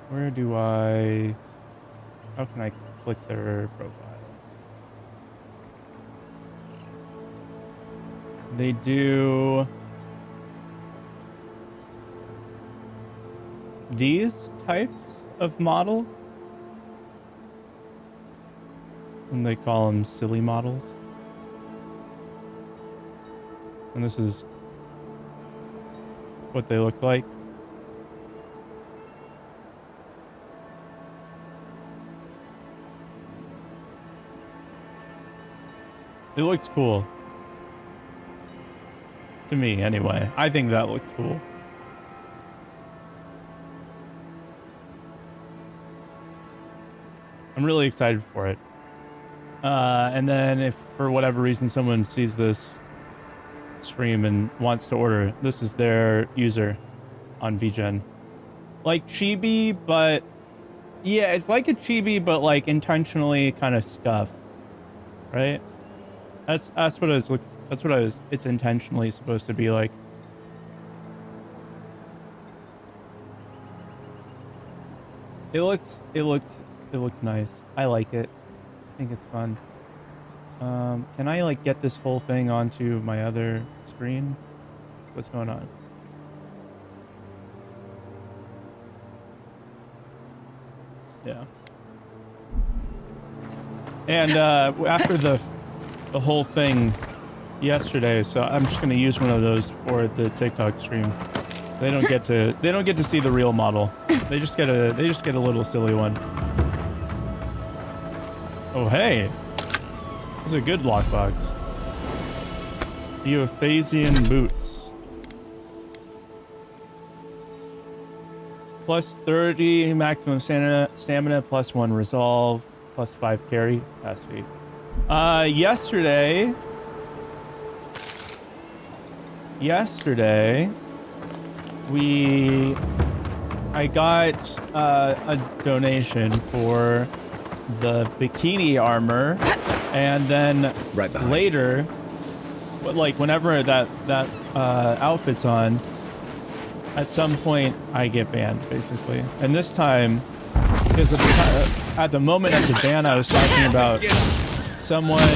[SPEAKER 1] Where do I... How can I click their profile? They do... these types of models. And they call them silly models. And this is what they look like. It looks cool. To me, anyway. I think that looks cool. I'm really excited for it. And then if for whatever reason someone sees this stream and wants to order, this is their user on VGen. Like chibi, but yeah, it's like a chibi, but like intentionally kind of scuff, right? That's what I was it's intentionally supposed to be like. It looks nice. I like it. I think it's fun. Can I like get this whole thing onto my other screen? What's going on? Yeah. And after the whole thing yesterday, so I'm just gonna use one of those for the TikTok stream. They don't get to see the real model. They just get a little silly one. Oh hey. This is a good lockbox. Eothasian boots. Plus 30 maximum stamina, plus 1 resolve, plus 5 carry capacity. Yesterday, I got a donation for the bikini armor, and then later, like whenever that outfit's on, at some point I get banned, basically. And this time, because at the moment of the ban, I was talking about someone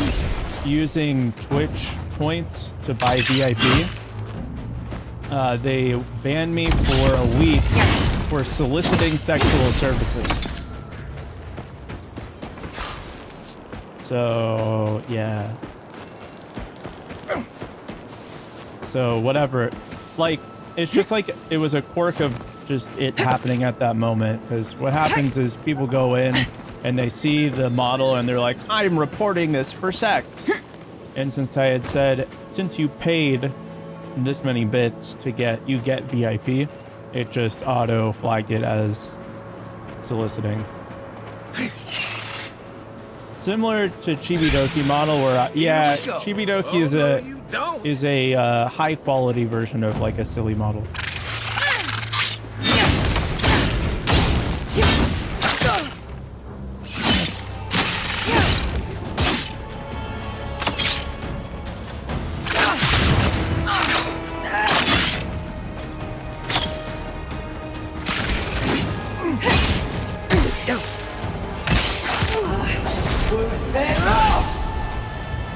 [SPEAKER 1] using Twitch points to buy VIP. They banned me for a week for soliciting sexual services. So, yeah. So, whatever. Like, it's just like it was a quirk of just it happening at that moment. Because what happens is people go in and they see the model and they're like, I'm reporting this for sex. And since I had said, since you paid this many bits to get VIP, it just auto flagged it as soliciting. Similar to Chibidoki model, where Chibidoki is a high quality version of like a silly model.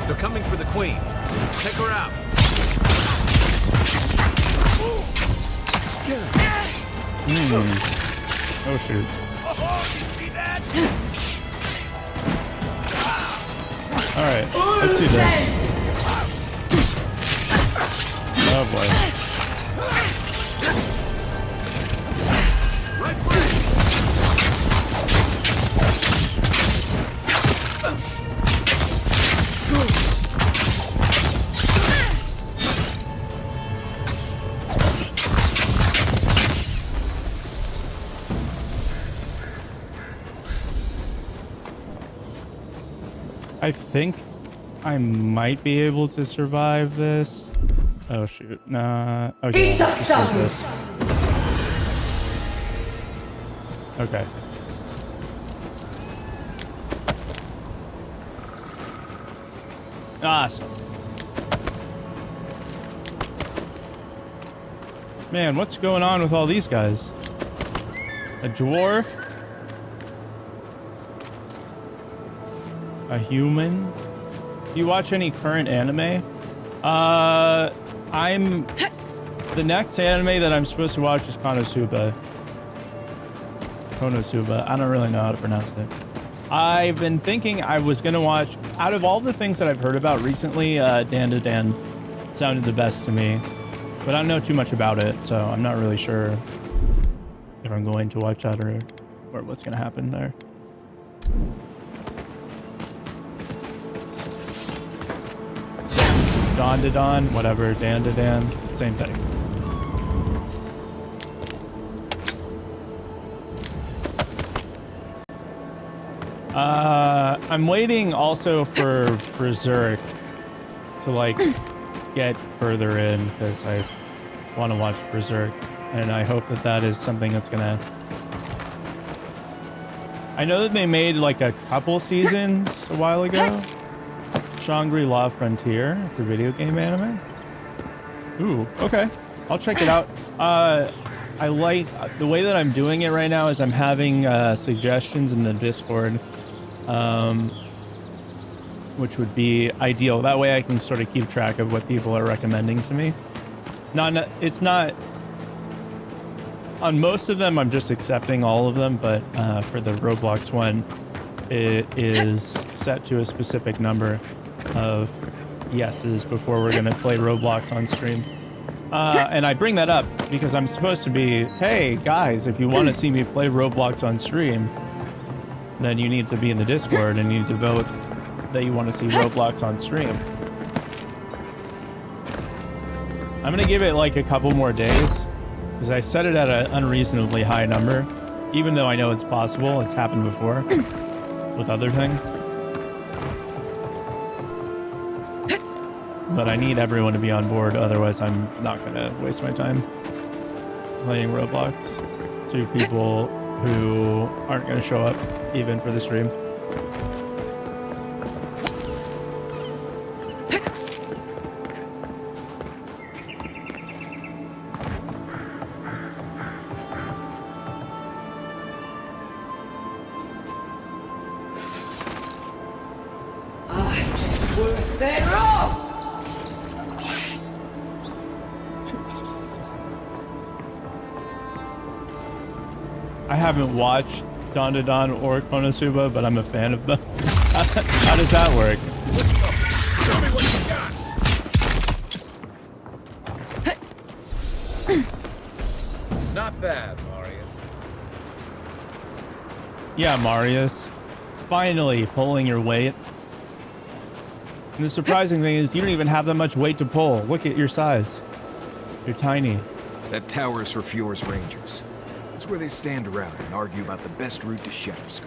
[SPEAKER 17] They're coming for the queen. Take her out.
[SPEAKER 1] Oh shoot. Alright, let's do this. Oh boy. I think I might be able to survive this. Oh shoot, nah. Okay. let's just do this. Okay. Awesome. Man, what's going on with all these guys? A dwarf? A human? Do you watch any current anime? The next anime that I'm supposed to watch is Konosuba. I don't really know how to pronounce it. I've been thinking I was gonna watch, out of all the things that I've heard about recently, Dan to Dan sounded the best to me. But I don't know too much about it, so I'm not really sure if I'm going to watch that or what's gonna happen there. Dawn to Dawn, whatever, Dan to Dan, same thing. I'm waiting also for Berserk to like get further in because I want to watch Berserk, and I hope that that is something that's gonna. I know that they made like a couple seasons a while ago. Shangri-La Frontier. It's a video game anime. Ooh, okay. I'll check it out. I like the way that I'm doing it right now is I'm having suggestions in the Discord, which would be ideal. That way I can sort of keep track of what people are recommending to me. It's not on most of them. I'm just accepting all of them, but for the Roblox one, it is set to a specific number of yeses before we're gonna play Roblox on stream. And I bring that up because I'm supposed to be, hey guys, if you want to see me play Roblox on stream, then you need to be in the Discord and you need to vote that you want to see Roblox on stream. I'm gonna give it like a couple more days because I set it at an unreasonably high number, even though I know it's possible. It's happened before with other things. But I need everyone to be on board, otherwise I'm not gonna waste my time playing Roblox to people who aren't gonna show up even for the stream. I haven't watched Dawn to Dawn or Konosuba, but I'm a fan of them. How does that work?
[SPEAKER 17] Show me what you got. Not bad, Marius.
[SPEAKER 1] Yeah, Marius. Finally pulling your weight. And the surprising thing is you don't even have that much weight to pull. Look at your size. You're tiny.
[SPEAKER 5] That tower is for Fjord's Rangers. It's where they stand around and argue about the best route to Shatterscar.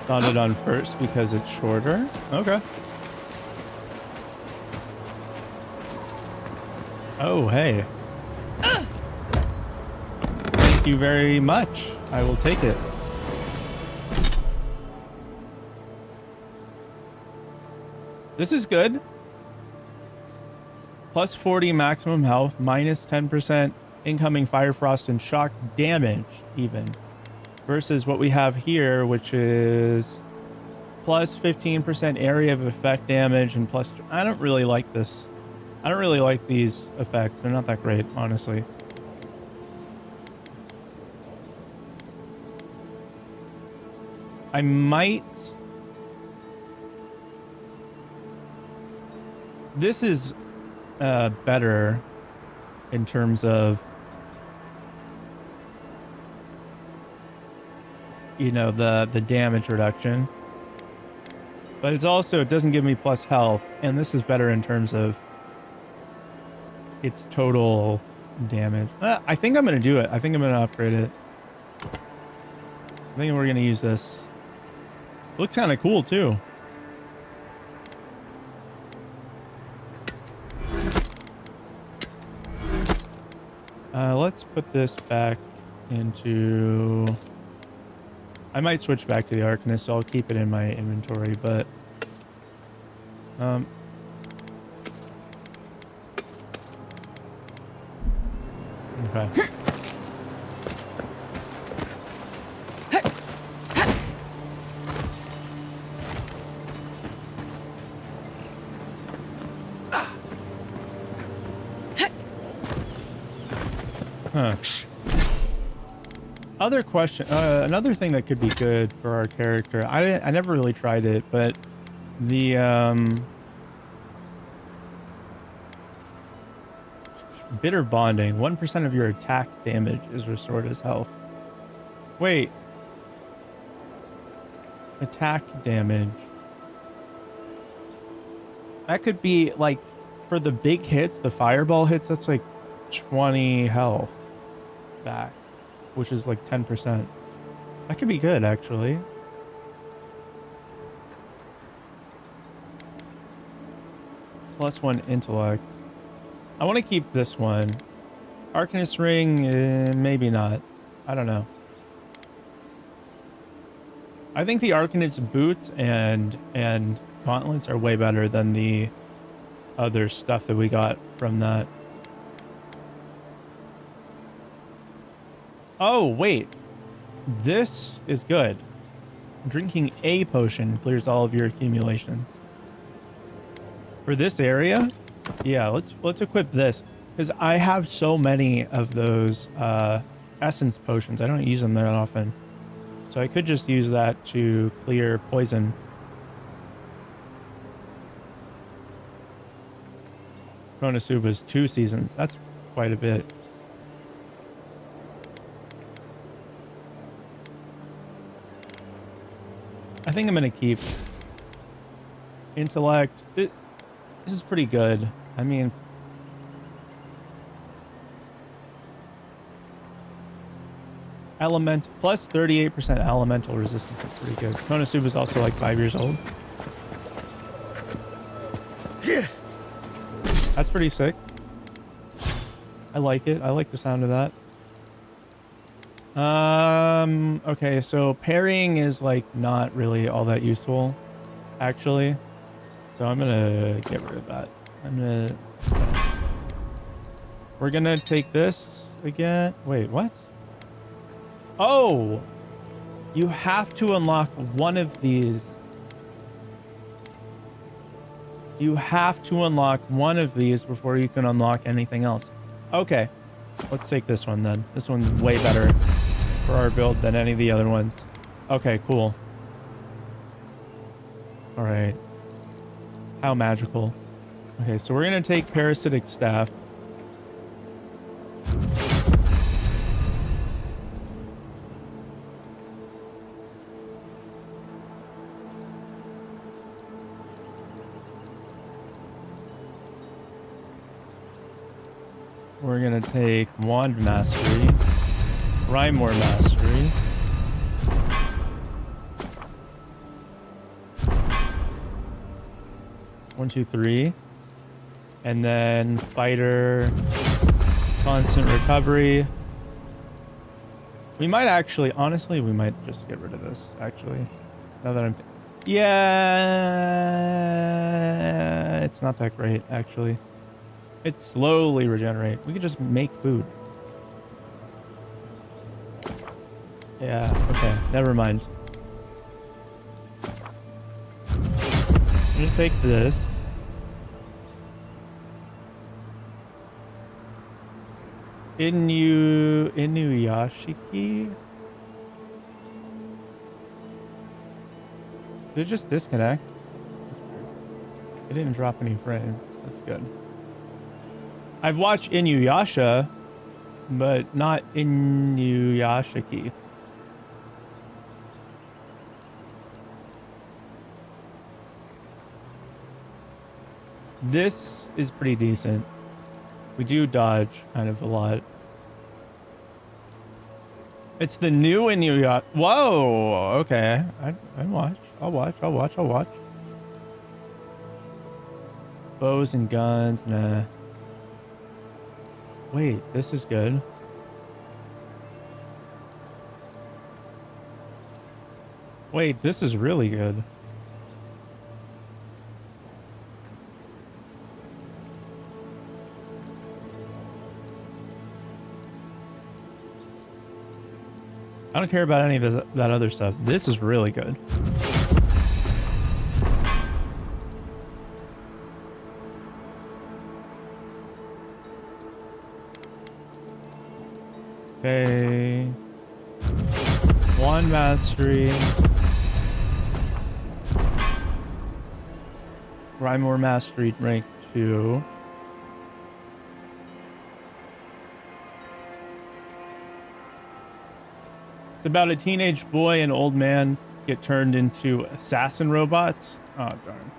[SPEAKER 1] Dawn to Dawn first because it's shorter. Okay. Oh, hey. Thank you very much. I will take it. This is good. Plus 40 maximum health, minus 10% incoming fire, frost, and shock damage even. Versus what we have here, which is plus 15% area of effect damage and plus... I don't really like this. I don't really like these effects. They're not that great, honestly. I might... This is better in terms of, you know, the damage reduction. But it's also, it doesn't give me plus health, and this is better in terms of its total damage. I think I'm going to do it. I think I'm going to upgrade it. I think we're going to use this. Looks kind of cool too. Let's put this back into... I might switch back to the Arcanist, so I'll keep it in my inventory, but... Okay. Huh. Other question, another thing that could be good for our character. I never really tried it, but the bitter bonding. 1% of your attack damage is restored as health. Wait. Attack damage. That could be like for the big hits, the fireball hits. That's like 20 health back, which is like 10%. That could be good, actually. +1 intellect. I want to keep this one. Arcanist ring, maybe not. I don't know. I think the Arcanist boots and gauntlets are way better than the other stuff that we got from that. Oh, wait. This is good. Drinking a potion clears all of your accumulations. For this area, yeah, let's equip this. Because I have so many of those essence potions. I don't use them that often. So I could just use that to clear poison. Konosuba's 2 seasons. That's quite a bit. I think I'm going to keep intellect. This is pretty good. I mean, element plus 38% elemental resistance is pretty good. Konosuba is also like 5 years old. Yeah, that's pretty sick. I like it. I like the sound of that. Okay, so parrying is like not really all that useful, actually. So I'm gonna get rid of that. We're gonna take this again. Wait, what? Oh, you have to unlock one of these. You have to unlock one of these before you can unlock anything else. Okay, let's take this one then. This one's way better for our build than any of the other ones. Okay, cool. All right. How magical. Okay, so we're gonna take parasitic staff. We're gonna take Wand Mastery, Rhymore Mastery, one, two, three, and then Fighter, Constant Recovery. We might actually, honestly, we might just get rid of this, actually. Now that I'm... Yeah, it's not that great, actually. It slowly regenerate. We could just make food. Yeah, okay, never mind. I'm gonna take this. Inuyashiki? Did it just disconnect? It didn't drop any frames. That's good. I've watched Inuyasha, but not Inuyashiki. This is pretty decent. We do dodge kind of a lot. It's the new Inuyasha. Whoa, okay. I'd watch. I'll watch. Bows and guns, nah. Wait, this is good. Wait, this is really good. I don't care about any of this, that other stuff. This is really good. Okay. 1 mastery. Rymor mastery rank 2. It's about a teenage boy and old man get turned into assassin robots. Oh, darn.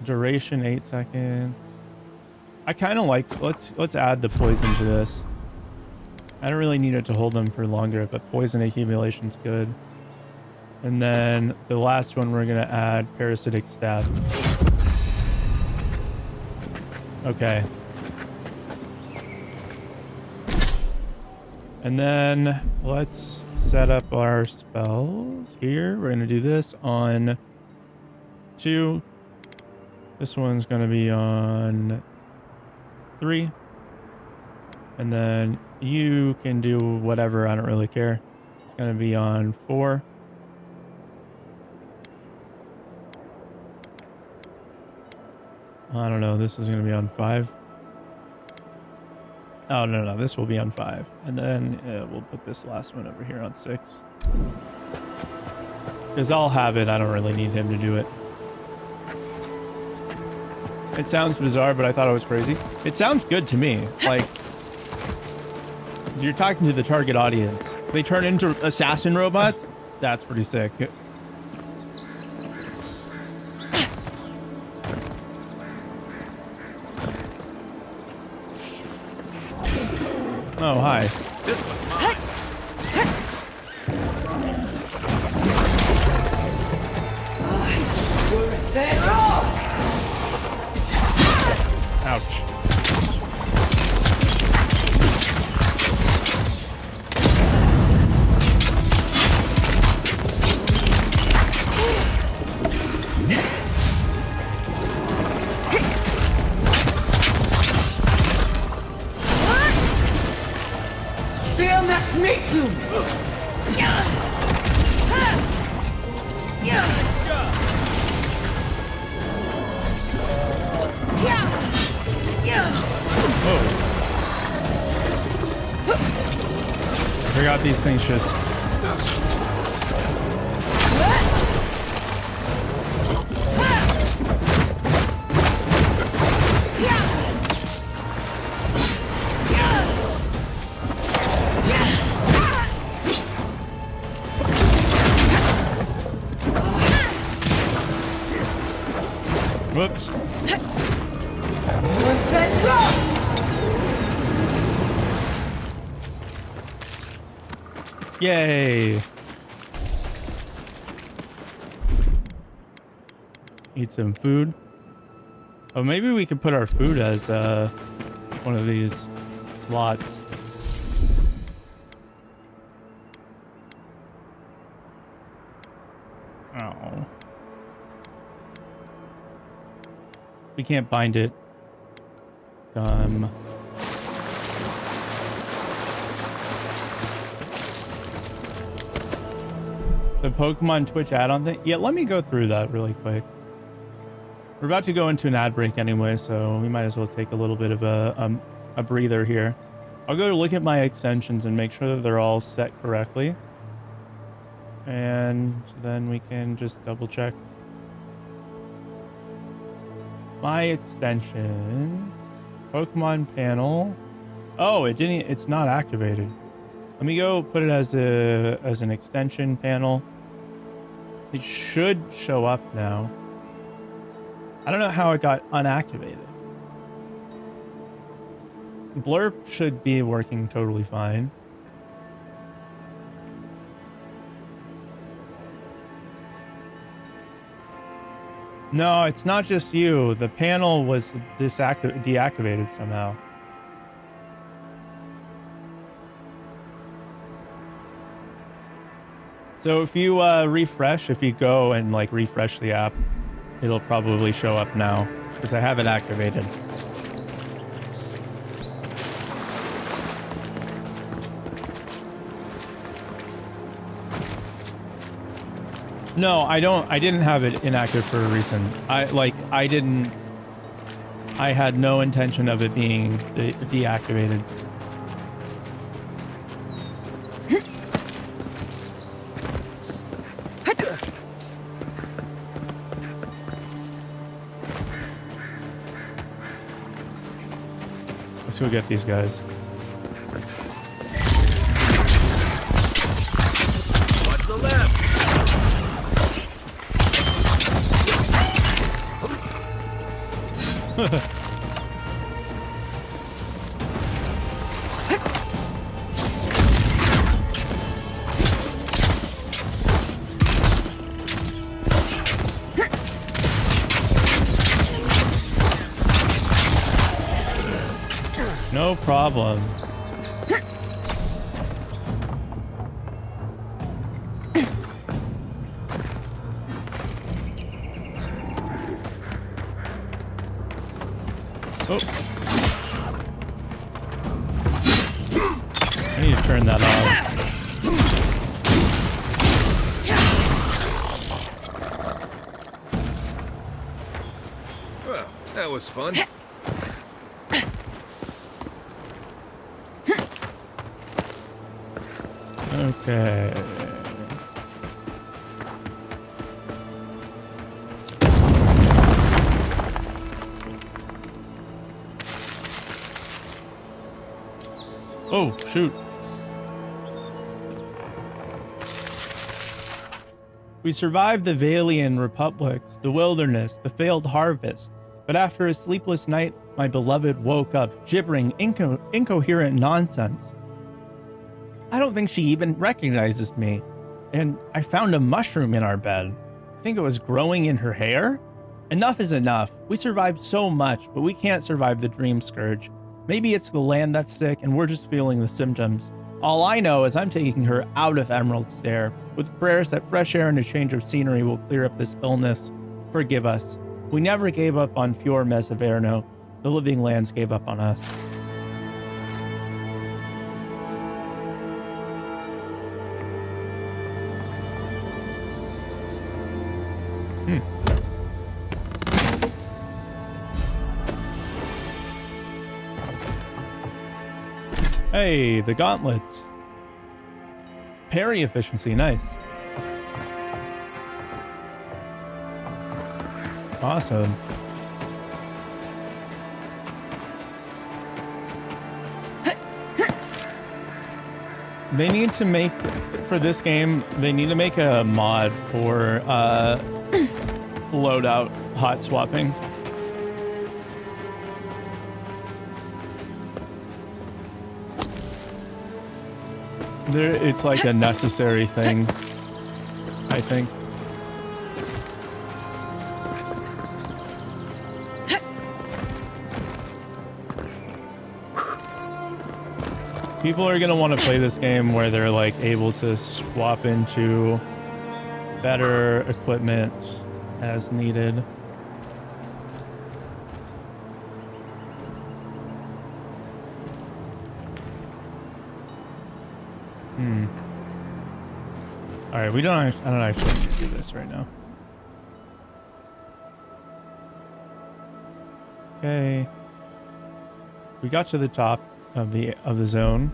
[SPEAKER 1] Duration 8 seconds. I kind of like, let's add the poison to this. I don't really need it to hold them for longer, but poison accumulation's good. And then the last one we're gonna add parasitic stab. Okay. And then let's set up our spells here. We're gonna do this on 2. This one's gonna be on 3. And then you can do whatever, I don't really care. It's gonna be on 4. I don't know, this is gonna be on 5. Oh, no, this will be on 5. And then we'll put this last one over here on 6. Because I'll have it, I don't really need him to do it. It sounds bizarre, but I thought it was crazy. It sounds good to me. Like, you're talking to the target audience. They turn into assassin robots? That's pretty sick. Oh, hi.
[SPEAKER 17] This one's mine.
[SPEAKER 1] Ouch. I forgot these things just... Whoops. Yay! Eat some food. Oh, maybe we could put our food as one of these slots. Oh. We can't bind it. The Pokemon Twitch add-on thing? Yeah, let me go through that really quick. We're about to go into an ad break anyway, so we might as well take a little bit of a breather here. I'll go look at my extensions and make sure that they're all set correctly. And then we can just double check. My extensions. Pokemon panel. Oh, it's not activated. Let me go put it as an extension panel. It should show up now. I don't know how it got unactivated. Blurp should be working totally fine. No, it's not just you. The panel was deactivated somehow. So if you refresh, if you go and like refresh the app, it'll probably show up now because I have it activated. No, I didn't have it inactive for a reason. I had no intention of it being deactivated. Let's go get these guys.
[SPEAKER 17] Watch the left.
[SPEAKER 1] No problem. Oh. I need to turn that off.
[SPEAKER 17] Well, that was fun.
[SPEAKER 1] Okay. Oh, shoot. We survived the Valian Republics, the wilderness, the failed harvest. But after a sleepless night, my beloved woke up, gibbering incoherent nonsense. I don't think she even recognizes me. And I found a mushroom in our bed. I think it was growing in her hair? Enough is enough. We survived so much, but we can't survive the dream scourge. Maybe it's the land that's sick and we're just feeling the symptoms. All I know is I'm taking her out of Emerald Stair, with prayers that fresh air and a change of scenery will clear up this illness. Forgive us. We never gave up on Fjord Mesaverno. The living lands gave up on us. Hey, the gauntlets. Parry efficiency, nice. Awesome. They need to make, for this game, they need to make a mod for loadout hot swapping. It's like a necessary thing, I think. People are gonna want to play this game where they're like able to swap into better equipment as needed. All right, I don't actually need to do this right now. Okay. We got to the top of the zone.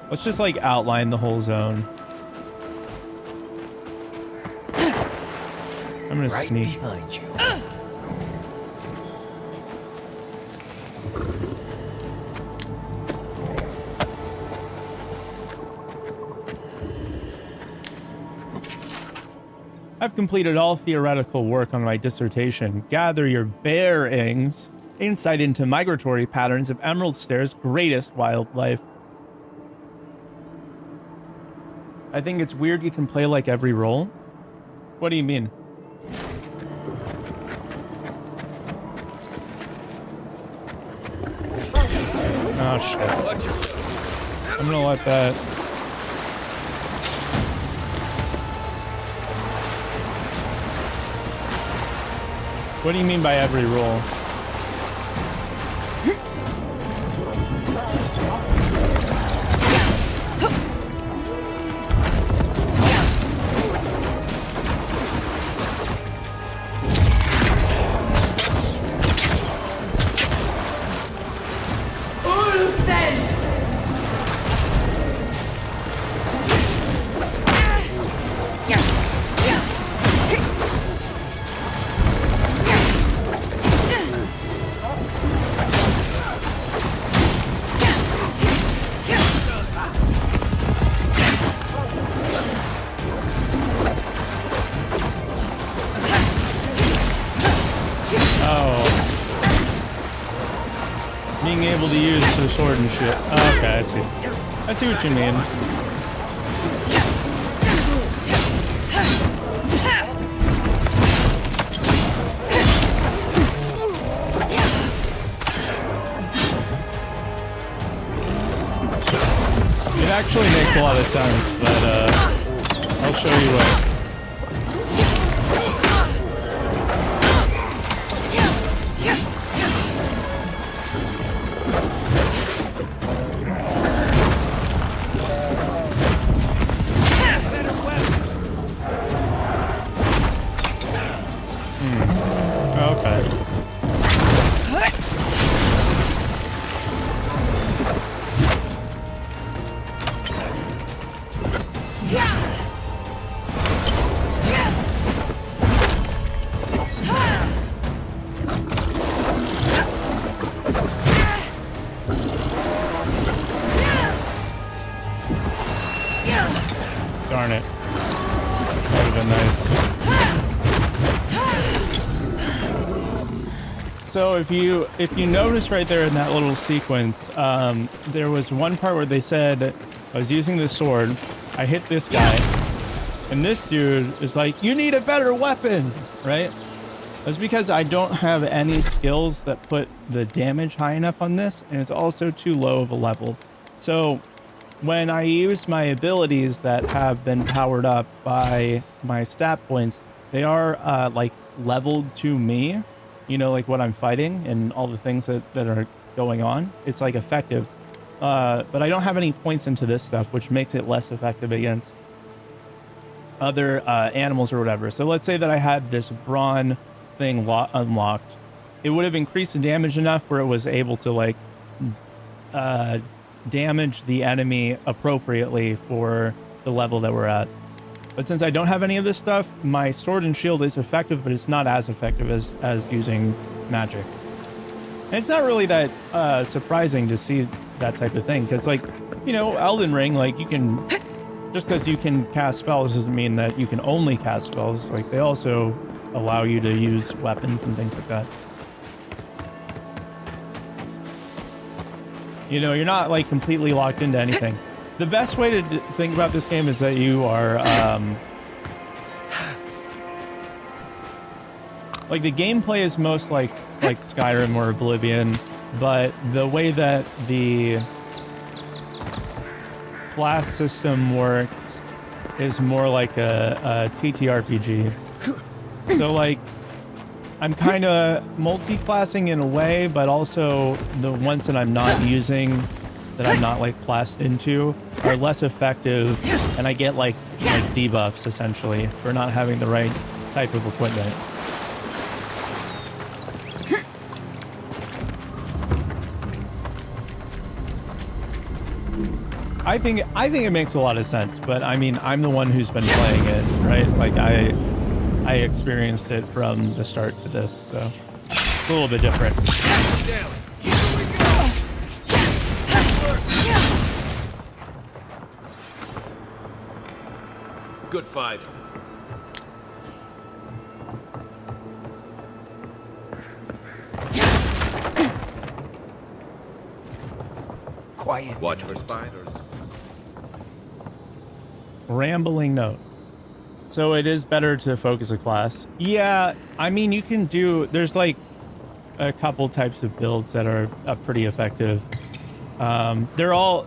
[SPEAKER 1] Let's just like outline the whole zone. I'm gonna
[SPEAKER 12] right
[SPEAKER 1] sneak
[SPEAKER 12] behind you.
[SPEAKER 1] I've completed all theoretical work on my dissertation. Gather your bearings. insight into migratory patterns of Emerald Stare's greatest wildlife. I think it's weird you can play like every role. What do you mean? Oh shit. I'm gonna let that. What do you mean by every role? Being able to use the sword and shit. Oh, okay, I see. I see what you mean. It actually makes a lot of sense, but I'll show you what. Darn it. That would have been nice. So if you notice right there in that little sequence, there was one part where they said I was using the sword, I hit this guy, and this dude is like, you need a better weapon, right? That's because I don't have any skills that put the damage high enough on this, and it's also too low of a level. So when I use my abilities that have been powered up by my stat points, they are like leveled to me, you know, like what I'm fighting and all the things that are going on. It's like effective, but I don't have any points into this stuff, which makes it less effective against other animals or whatever. So let's say that I had this brawn thing unlocked. It would have increased the damage enough where it was able to like damage the enemy appropriately for the level that we're at. But since I don't have any of this stuff, my sword and shield is effective, but it's not as effective as using magic. And it's not really that surprising to see that type of thing, because, like, you know, Elden Ring, like, you can, just because you can cast spells doesn't mean that you can only cast spells. Like, they also allow you to use weapons and things like that. You know, you're not, like, completely locked into anything. The best way to think about this game is that you are, like, the gameplay is most like Skyrim or Oblivion, but the way that the class system works is more like a TTRPG. So, like, I'm kind of multi-classing in a way, but also the ones that I'm not using, that I'm not, like, classed into, are less effective, and I get, like debuffs, essentially, for not having the right type of equipment. I think it makes a lot of sense, but I mean, I'm the one who's been playing it, right? Like, I experienced it from the start to this, so it's a little bit different.
[SPEAKER 17] Good fight. quiet. Watch for spiders.
[SPEAKER 1] Rambling note. So it is better to focus a class. Yeah, I mean, you can do... There's like a couple types of builds that are pretty effective. They're all...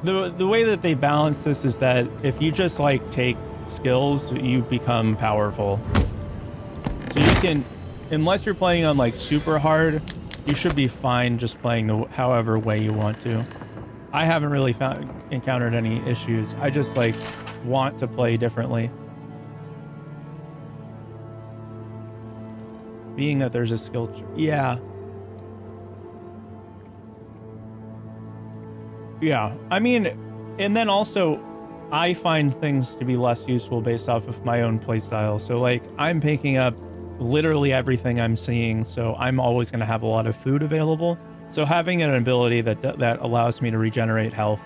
[SPEAKER 1] The way that they balance this is that if you just like take skills, you become powerful. So you can... Unless you're playing on like super hard, you should be fine just playing the however way you want to. I haven't really encountered any issues. I just like want to play differently. Being that there's a skill tree. Yeah. Yeah. I mean, and then also I find things to be less useful based off of my own playstyle. So like I'm picking up literally everything I'm seeing, so I'm always going to have a lot of food available. So having an ability that allows me to regenerate health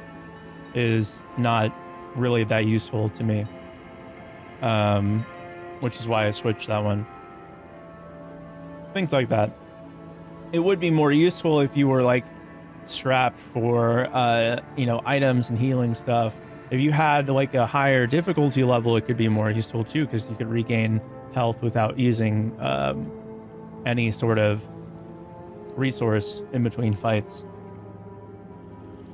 [SPEAKER 1] is not really that useful to me. Which is why I switched that one. Things like that. It would be more useful if you were like strapped for items and healing stuff. If you had like a higher difficulty level, it could be more useful too, because you could regain health without using any sort of resource in between fights.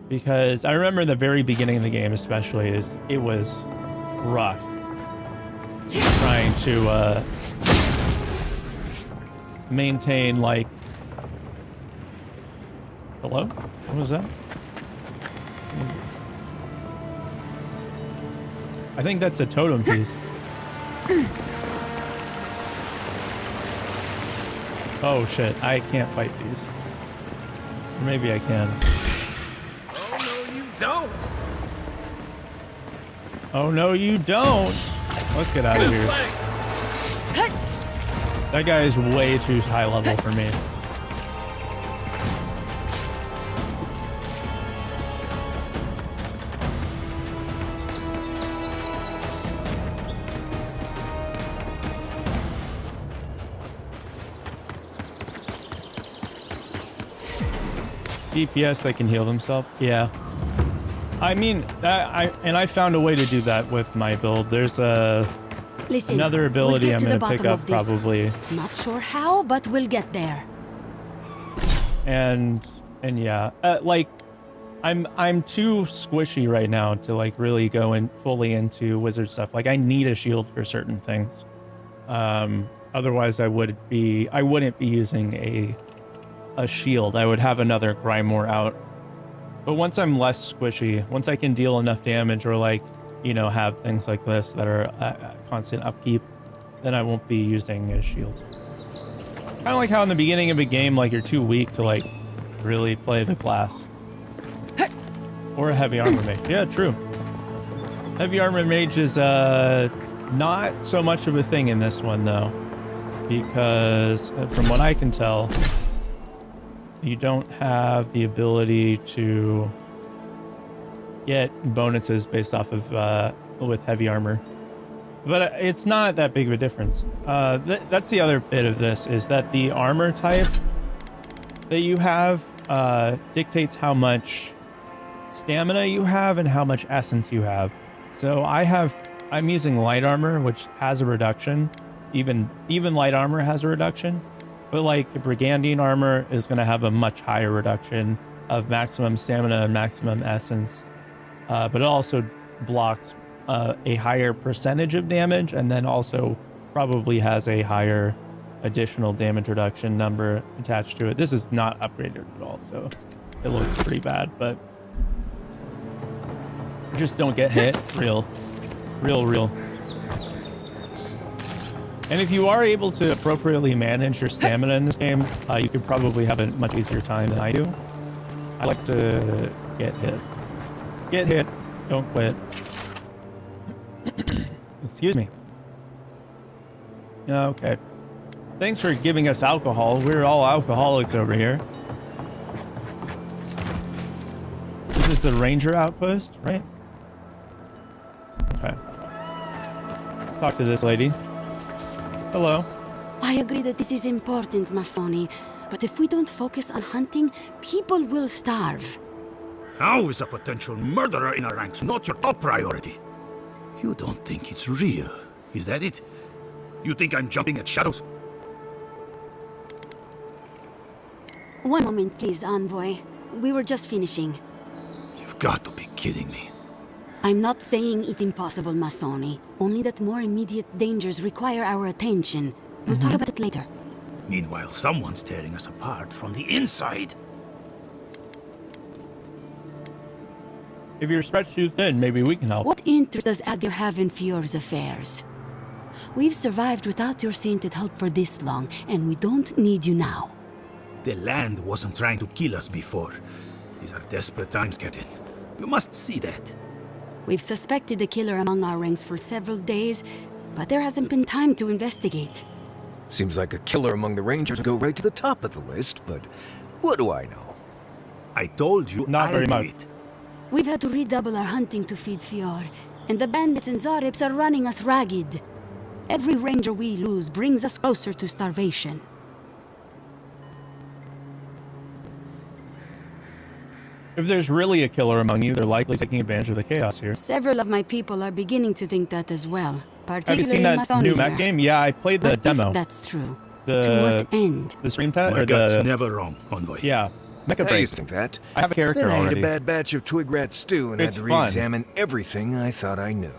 [SPEAKER 1] Because I remember the very beginning of the game especially, it was rough trying to maintain like... Hello? What was that? I think that's a totem piece. Oh shit, I can't fight these. Or maybe I can.
[SPEAKER 17] Oh no, you don't!
[SPEAKER 1] Oh no, you don't! Let's get out of here. That guy is way too high level for me. DPS, they can heal themselves. Yeah. I mean, I found a way to do that with my build. There's another ability I'm going to pick up probably.
[SPEAKER 18] Not sure how, but we'll get there.
[SPEAKER 1] And yeah, like I'm too squishy right now to like really go in fully into wizard stuff. Like I need a shield for certain things. Otherwise I wouldn't be using a shield. I would have another Grimoire out. But once I'm less squishy, once I can deal enough damage or like, have things like this that are constant upkeep, then I won't be using a shield. Kind of like how in the beginning of a game, like you're too weak to like really play the class. Or a heavy armor mage. Yeah, true. Heavy armor mage is not so much of a thing in this one though, because from what I can tell, you don't have the ability to get bonuses based off of with heavy armor. But it's not that big of a difference. That's the other bit of this, is that the armor type that you have dictates how much stamina you have and how much essence you have. So I'm using light armor, which has a reduction. Even light armor has a reduction. But like Brigandine armor is going to have a much higher reduction of maximum stamina and maximum essence. But it also blocks a higher percentage of damage, and then also probably has a higher additional damage reduction number attached to it. This is not upgraded at all, so it looks pretty bad, but just don't get hit. Real. And if you are able to appropriately manage your stamina in this game, you could probably have a much easier time than I do. I like to get hit. Get hit, don't quit. Excuse me. Okay. Thanks for giving us alcohol. We're all alcoholics over here. This is the ranger outpost, right? Okay. Let's talk to this lady. Hello.
[SPEAKER 18] I agree that this is important, Masoni, but if we don't focus on hunting, people will starve.
[SPEAKER 19] How is a potential murderer in our ranks not your top priority? You don't think it's real, is that it? You think I'm jumping at shadows?
[SPEAKER 18] One moment, please, Envoy. We were just finishing.
[SPEAKER 19] You've got to be kidding me.
[SPEAKER 18] I'm not saying it's impossible, Masoni. Only that more immediate dangers require our attention. We'll talk about it later.
[SPEAKER 19] Meanwhile, someone's tearing us apart from the inside.
[SPEAKER 1] If you're stretched too thin, maybe we can help.
[SPEAKER 18] What interest does Adir have in Fior's affairs? We've survived without your sainted help for this long, and we don't need you now.
[SPEAKER 19] The land wasn't trying to kill us before. These are desperate times, Captain. You must see that.
[SPEAKER 18] We've suspected the killer among our ranks for several days, but there hasn't been time to investigate.
[SPEAKER 5] Seems like a killer among the Rangers would go right to the top of the list, but what do I know?
[SPEAKER 19] I told you
[SPEAKER 1] not very much.
[SPEAKER 19] It.
[SPEAKER 18] We've had to redouble our hunting to feed Fior, and the bandits and Zarips are running us ragged. Every Ranger we lose brings us closer to starvation.
[SPEAKER 1] If there's really a killer among you, they're likely taking advantage of the chaos here.
[SPEAKER 18] Several of my people are beginning to think that as well.
[SPEAKER 1] Have you
[SPEAKER 18] Particularly
[SPEAKER 1] seen that
[SPEAKER 18] Masoni
[SPEAKER 1] new
[SPEAKER 18] here.
[SPEAKER 1] mech game? Yeah, I played the
[SPEAKER 18] But if
[SPEAKER 1] demo.
[SPEAKER 18] that's true.
[SPEAKER 1] The,
[SPEAKER 18] To what end?
[SPEAKER 1] The stream test?
[SPEAKER 19] My
[SPEAKER 1] Or
[SPEAKER 19] gut's
[SPEAKER 1] the...
[SPEAKER 19] never wrong, Envoy.
[SPEAKER 1] Yeah. Mecha
[SPEAKER 5] I
[SPEAKER 1] break.
[SPEAKER 5] used to think that.
[SPEAKER 1] I have a character
[SPEAKER 5] Then I
[SPEAKER 1] already.
[SPEAKER 5] ate a bad batch of twig rat stew and
[SPEAKER 1] It's
[SPEAKER 5] had to
[SPEAKER 1] fun.
[SPEAKER 5] re-examine everything I thought I knew.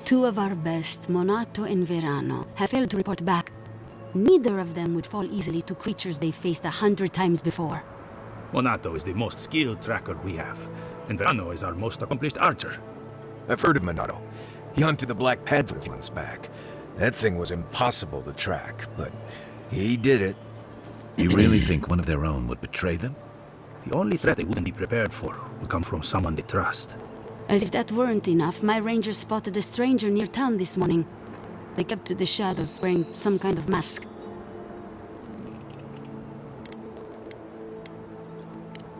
[SPEAKER 18] Two of our best, Monato and Verano, have failed to report back. Neither of them would fall easily to creatures they faced 100 times before.
[SPEAKER 19] Monato is the most skilled tracker we have, and Verano is our most accomplished archer.
[SPEAKER 5] I've heard of Monato. He hunted the Black Panther a few months back. That thing was impossible to track, but he did it.
[SPEAKER 14] You really think one of their own would betray them?
[SPEAKER 19] The only threat they wouldn't be prepared for would come from someone they trust.
[SPEAKER 18] As if that weren't enough, my rangers spotted a stranger near town this morning. They kept to the shadows, wearing some kind of mask.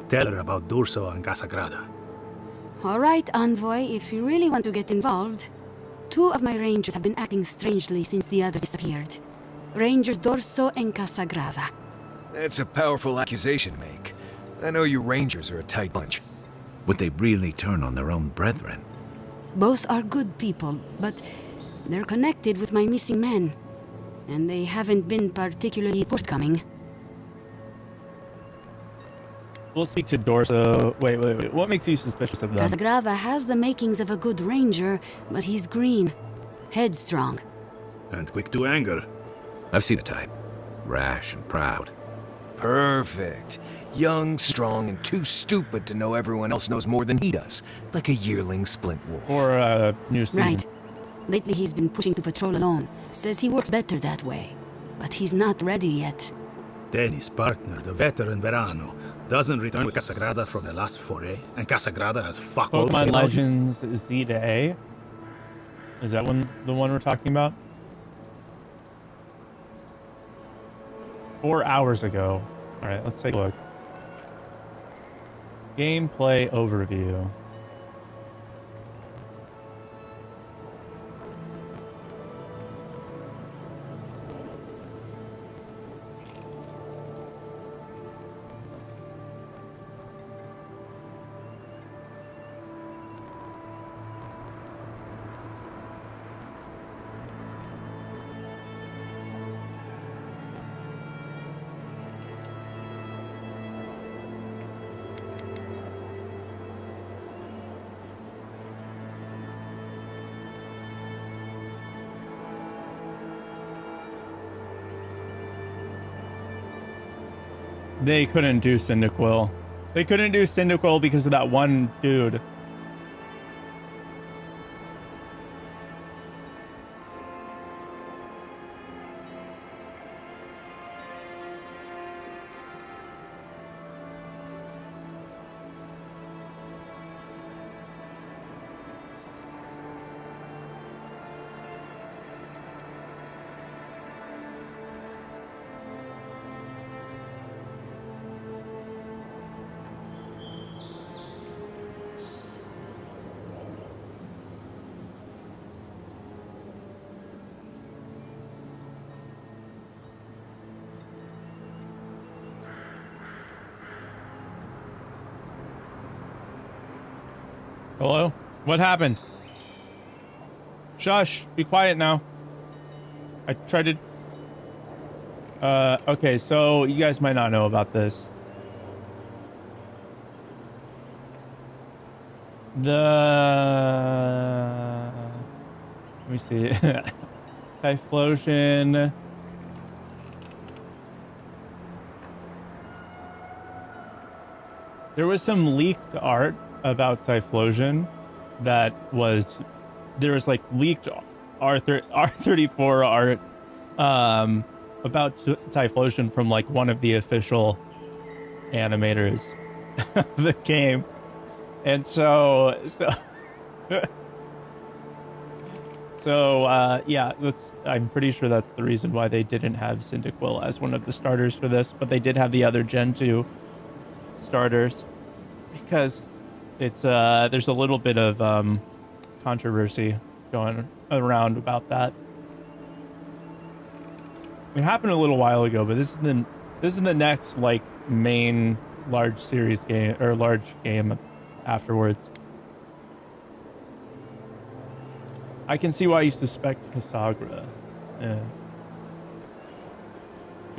[SPEAKER 19] Tell her about Durso and Casagrada.
[SPEAKER 18] All right, Envoy, if you really want to get involved. Two of my rangers have been acting strangely since the other disappeared. Rangers Dorso and Casagrada.
[SPEAKER 5] That's a powerful accusation to make. I know you Rangers are a tight bunch.
[SPEAKER 14] Would they really turn on their own brethren?
[SPEAKER 18] Both are good people, but they're connected with my missing men. And they haven't been particularly forthcoming.
[SPEAKER 1] We'll speak to Dorso. Wait. What makes you suspicious of them?
[SPEAKER 18] Casagrada has the makings of a good ranger, but he's green. Headstrong.
[SPEAKER 19] And quick to anger.
[SPEAKER 3] I've seen the type. Rash and proud.
[SPEAKER 5] Perfect. Young, strong, and too stupid to know everyone else knows more than he does. Like a yearling Splint Wolf.
[SPEAKER 1] Or a new season.
[SPEAKER 18] Right. Lately he's been pushing to patrol alone. Says he works better that way. But he's not ready yet.
[SPEAKER 19] Then his partner, the veteran Verano, doesn't return with Casagrada from the last foray, and Casagrada has fuck all to say
[SPEAKER 1] Pokemon
[SPEAKER 19] about it.
[SPEAKER 1] Legends Z to A? Is that the one we're talking about? 4 hours ago. Alright, let's take a look. Gameplay overview. They couldn't do Cyndaquil. They couldn't do Cyndaquil because of that one dude. Hello? What happened? Shush! Be quiet now. I tried to... okay, so you guys might not know about this. Let me see. Typhlosion. There was some leaked art about Typhlosion that was... There was like leaked R34 art about Typhlosion from like one of the official animators of the game. And so yeah, I'm pretty sure that's the reason why they didn't have Cyndaquil as one of the starters for this, but they did have the other Gen 2 starters because it's there's a little bit of controversy going around about that. It happened a little while ago, but this is the next like main large series game or large game afterwards. I can see why you suspect Hisagra. Yeah.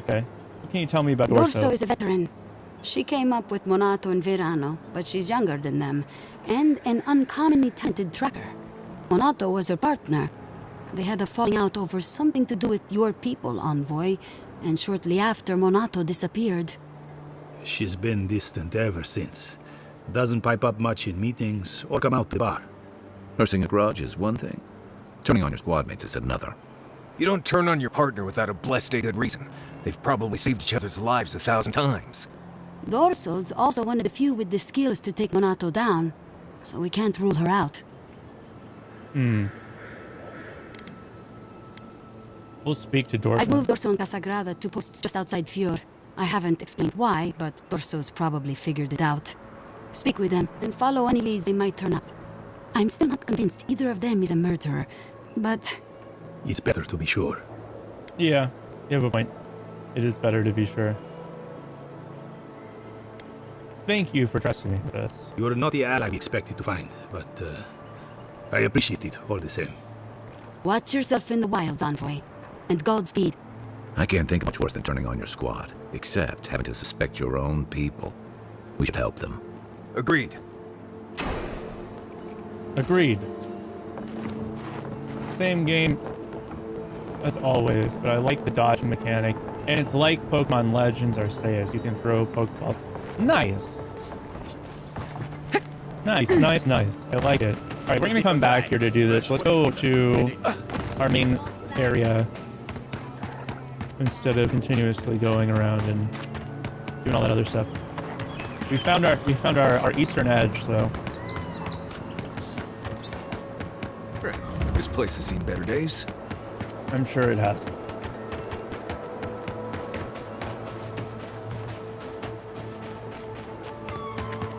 [SPEAKER 1] Okay. What can you tell me about Dorso?
[SPEAKER 18] Dorso is a veteran. She came up with Monato and Verano, but she's younger than them, and an uncommonly talented tracker. Monato was her partner. They had a falling out over something to do with your people, Envoy, and shortly after, Monato disappeared.
[SPEAKER 19] She's been distant ever since. Doesn't pipe up much in meetings or come out to the bar.
[SPEAKER 3] Nursing a grudge is one thing. Turning on your squad mates is another.
[SPEAKER 5] You don't turn on your partner without a blessed good reason. They've probably saved each other's lives 1,000 times.
[SPEAKER 18] Dorso's also one of the few with the skills to take Monato down, so we can't rule her out.
[SPEAKER 1] We'll speak to Dorso.
[SPEAKER 18] I've moved Dorso and Casagrada to posts just outside Fior. I haven't explained why, but Dorso's probably figured it out. Speak with them and follow any leads they might turn up. I'm still not convinced either of them is a murderer, but...
[SPEAKER 19] It's better to be sure.
[SPEAKER 1] Yeah, you have a point. It is better to be sure. Thank you for trusting me with this.
[SPEAKER 19] You're not the ally we expected to find, but I appreciate it all the same.
[SPEAKER 18] Watch yourself in the wilds, Envoy. And Godspeed.
[SPEAKER 3] I can't think of much worse than turning on your squad, except having to suspect your own people. We should help them.
[SPEAKER 5] Agreed.
[SPEAKER 1] Agreed. Same game as always, but I like the dodge mechanic. And it's like Pokemon Legends Arceus. You can throw Pokeballs. Nice. Nice. I like it. Alright, we're gonna come back here to do this. Let's go to our main area instead of continuously going around and doing all that other stuff. We found our eastern edge, so
[SPEAKER 5] This place has seen better days.
[SPEAKER 1] I'm sure it has.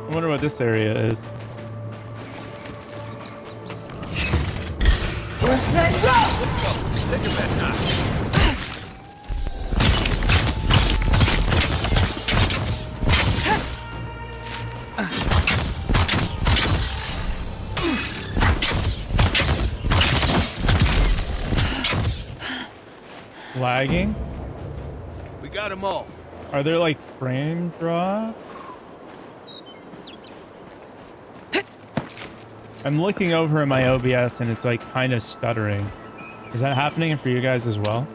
[SPEAKER 1] I wonder what this area is.
[SPEAKER 17] Let's go. Stick of that knot.
[SPEAKER 1] Lagging?
[SPEAKER 17] We got them all.
[SPEAKER 1] Are there like frame drops? I'm looking over at my OBS and it's like kind of stuttering. Is that happening for you guys as well?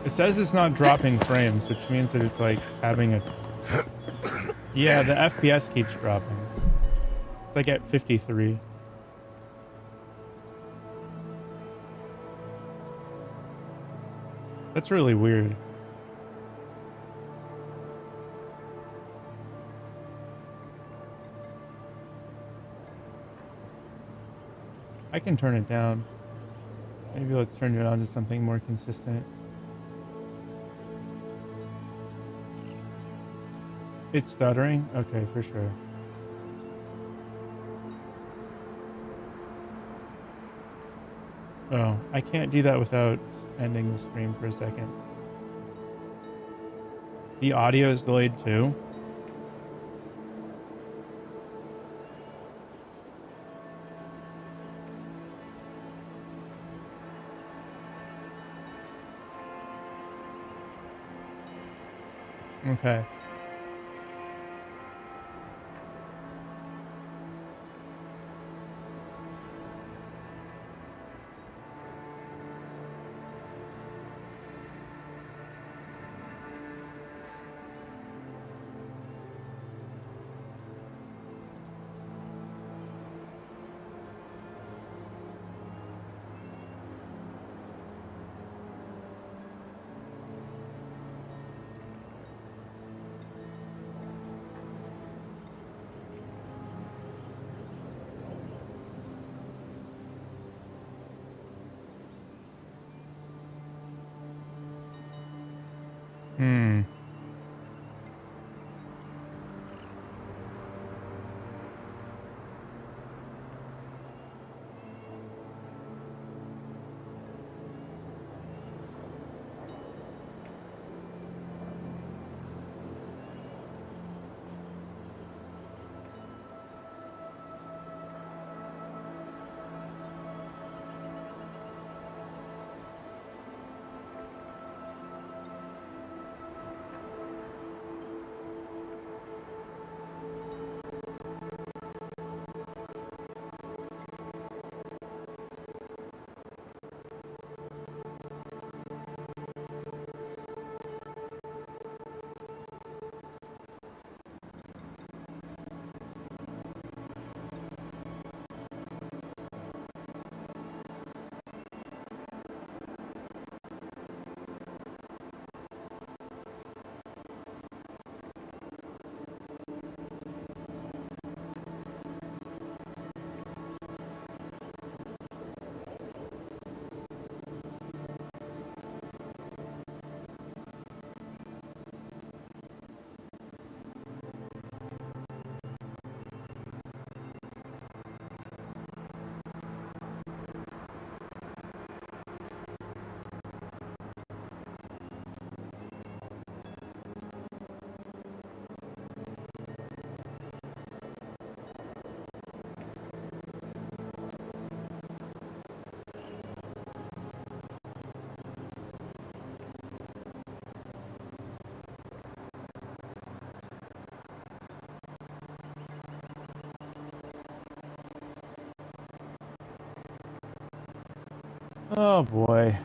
[SPEAKER 1] It says it's not dropping frames, which means that it's like having a... Yeah, the FPS keeps dropping. It's like at 53. That's really weird. I can turn it down. Maybe let's turn it on to something more consistent. It's stuttering? Okay, for sure. Oh, I can't do that without ending the stream for a second. The audio is delayed too. Okay. Hmm. Oh boy.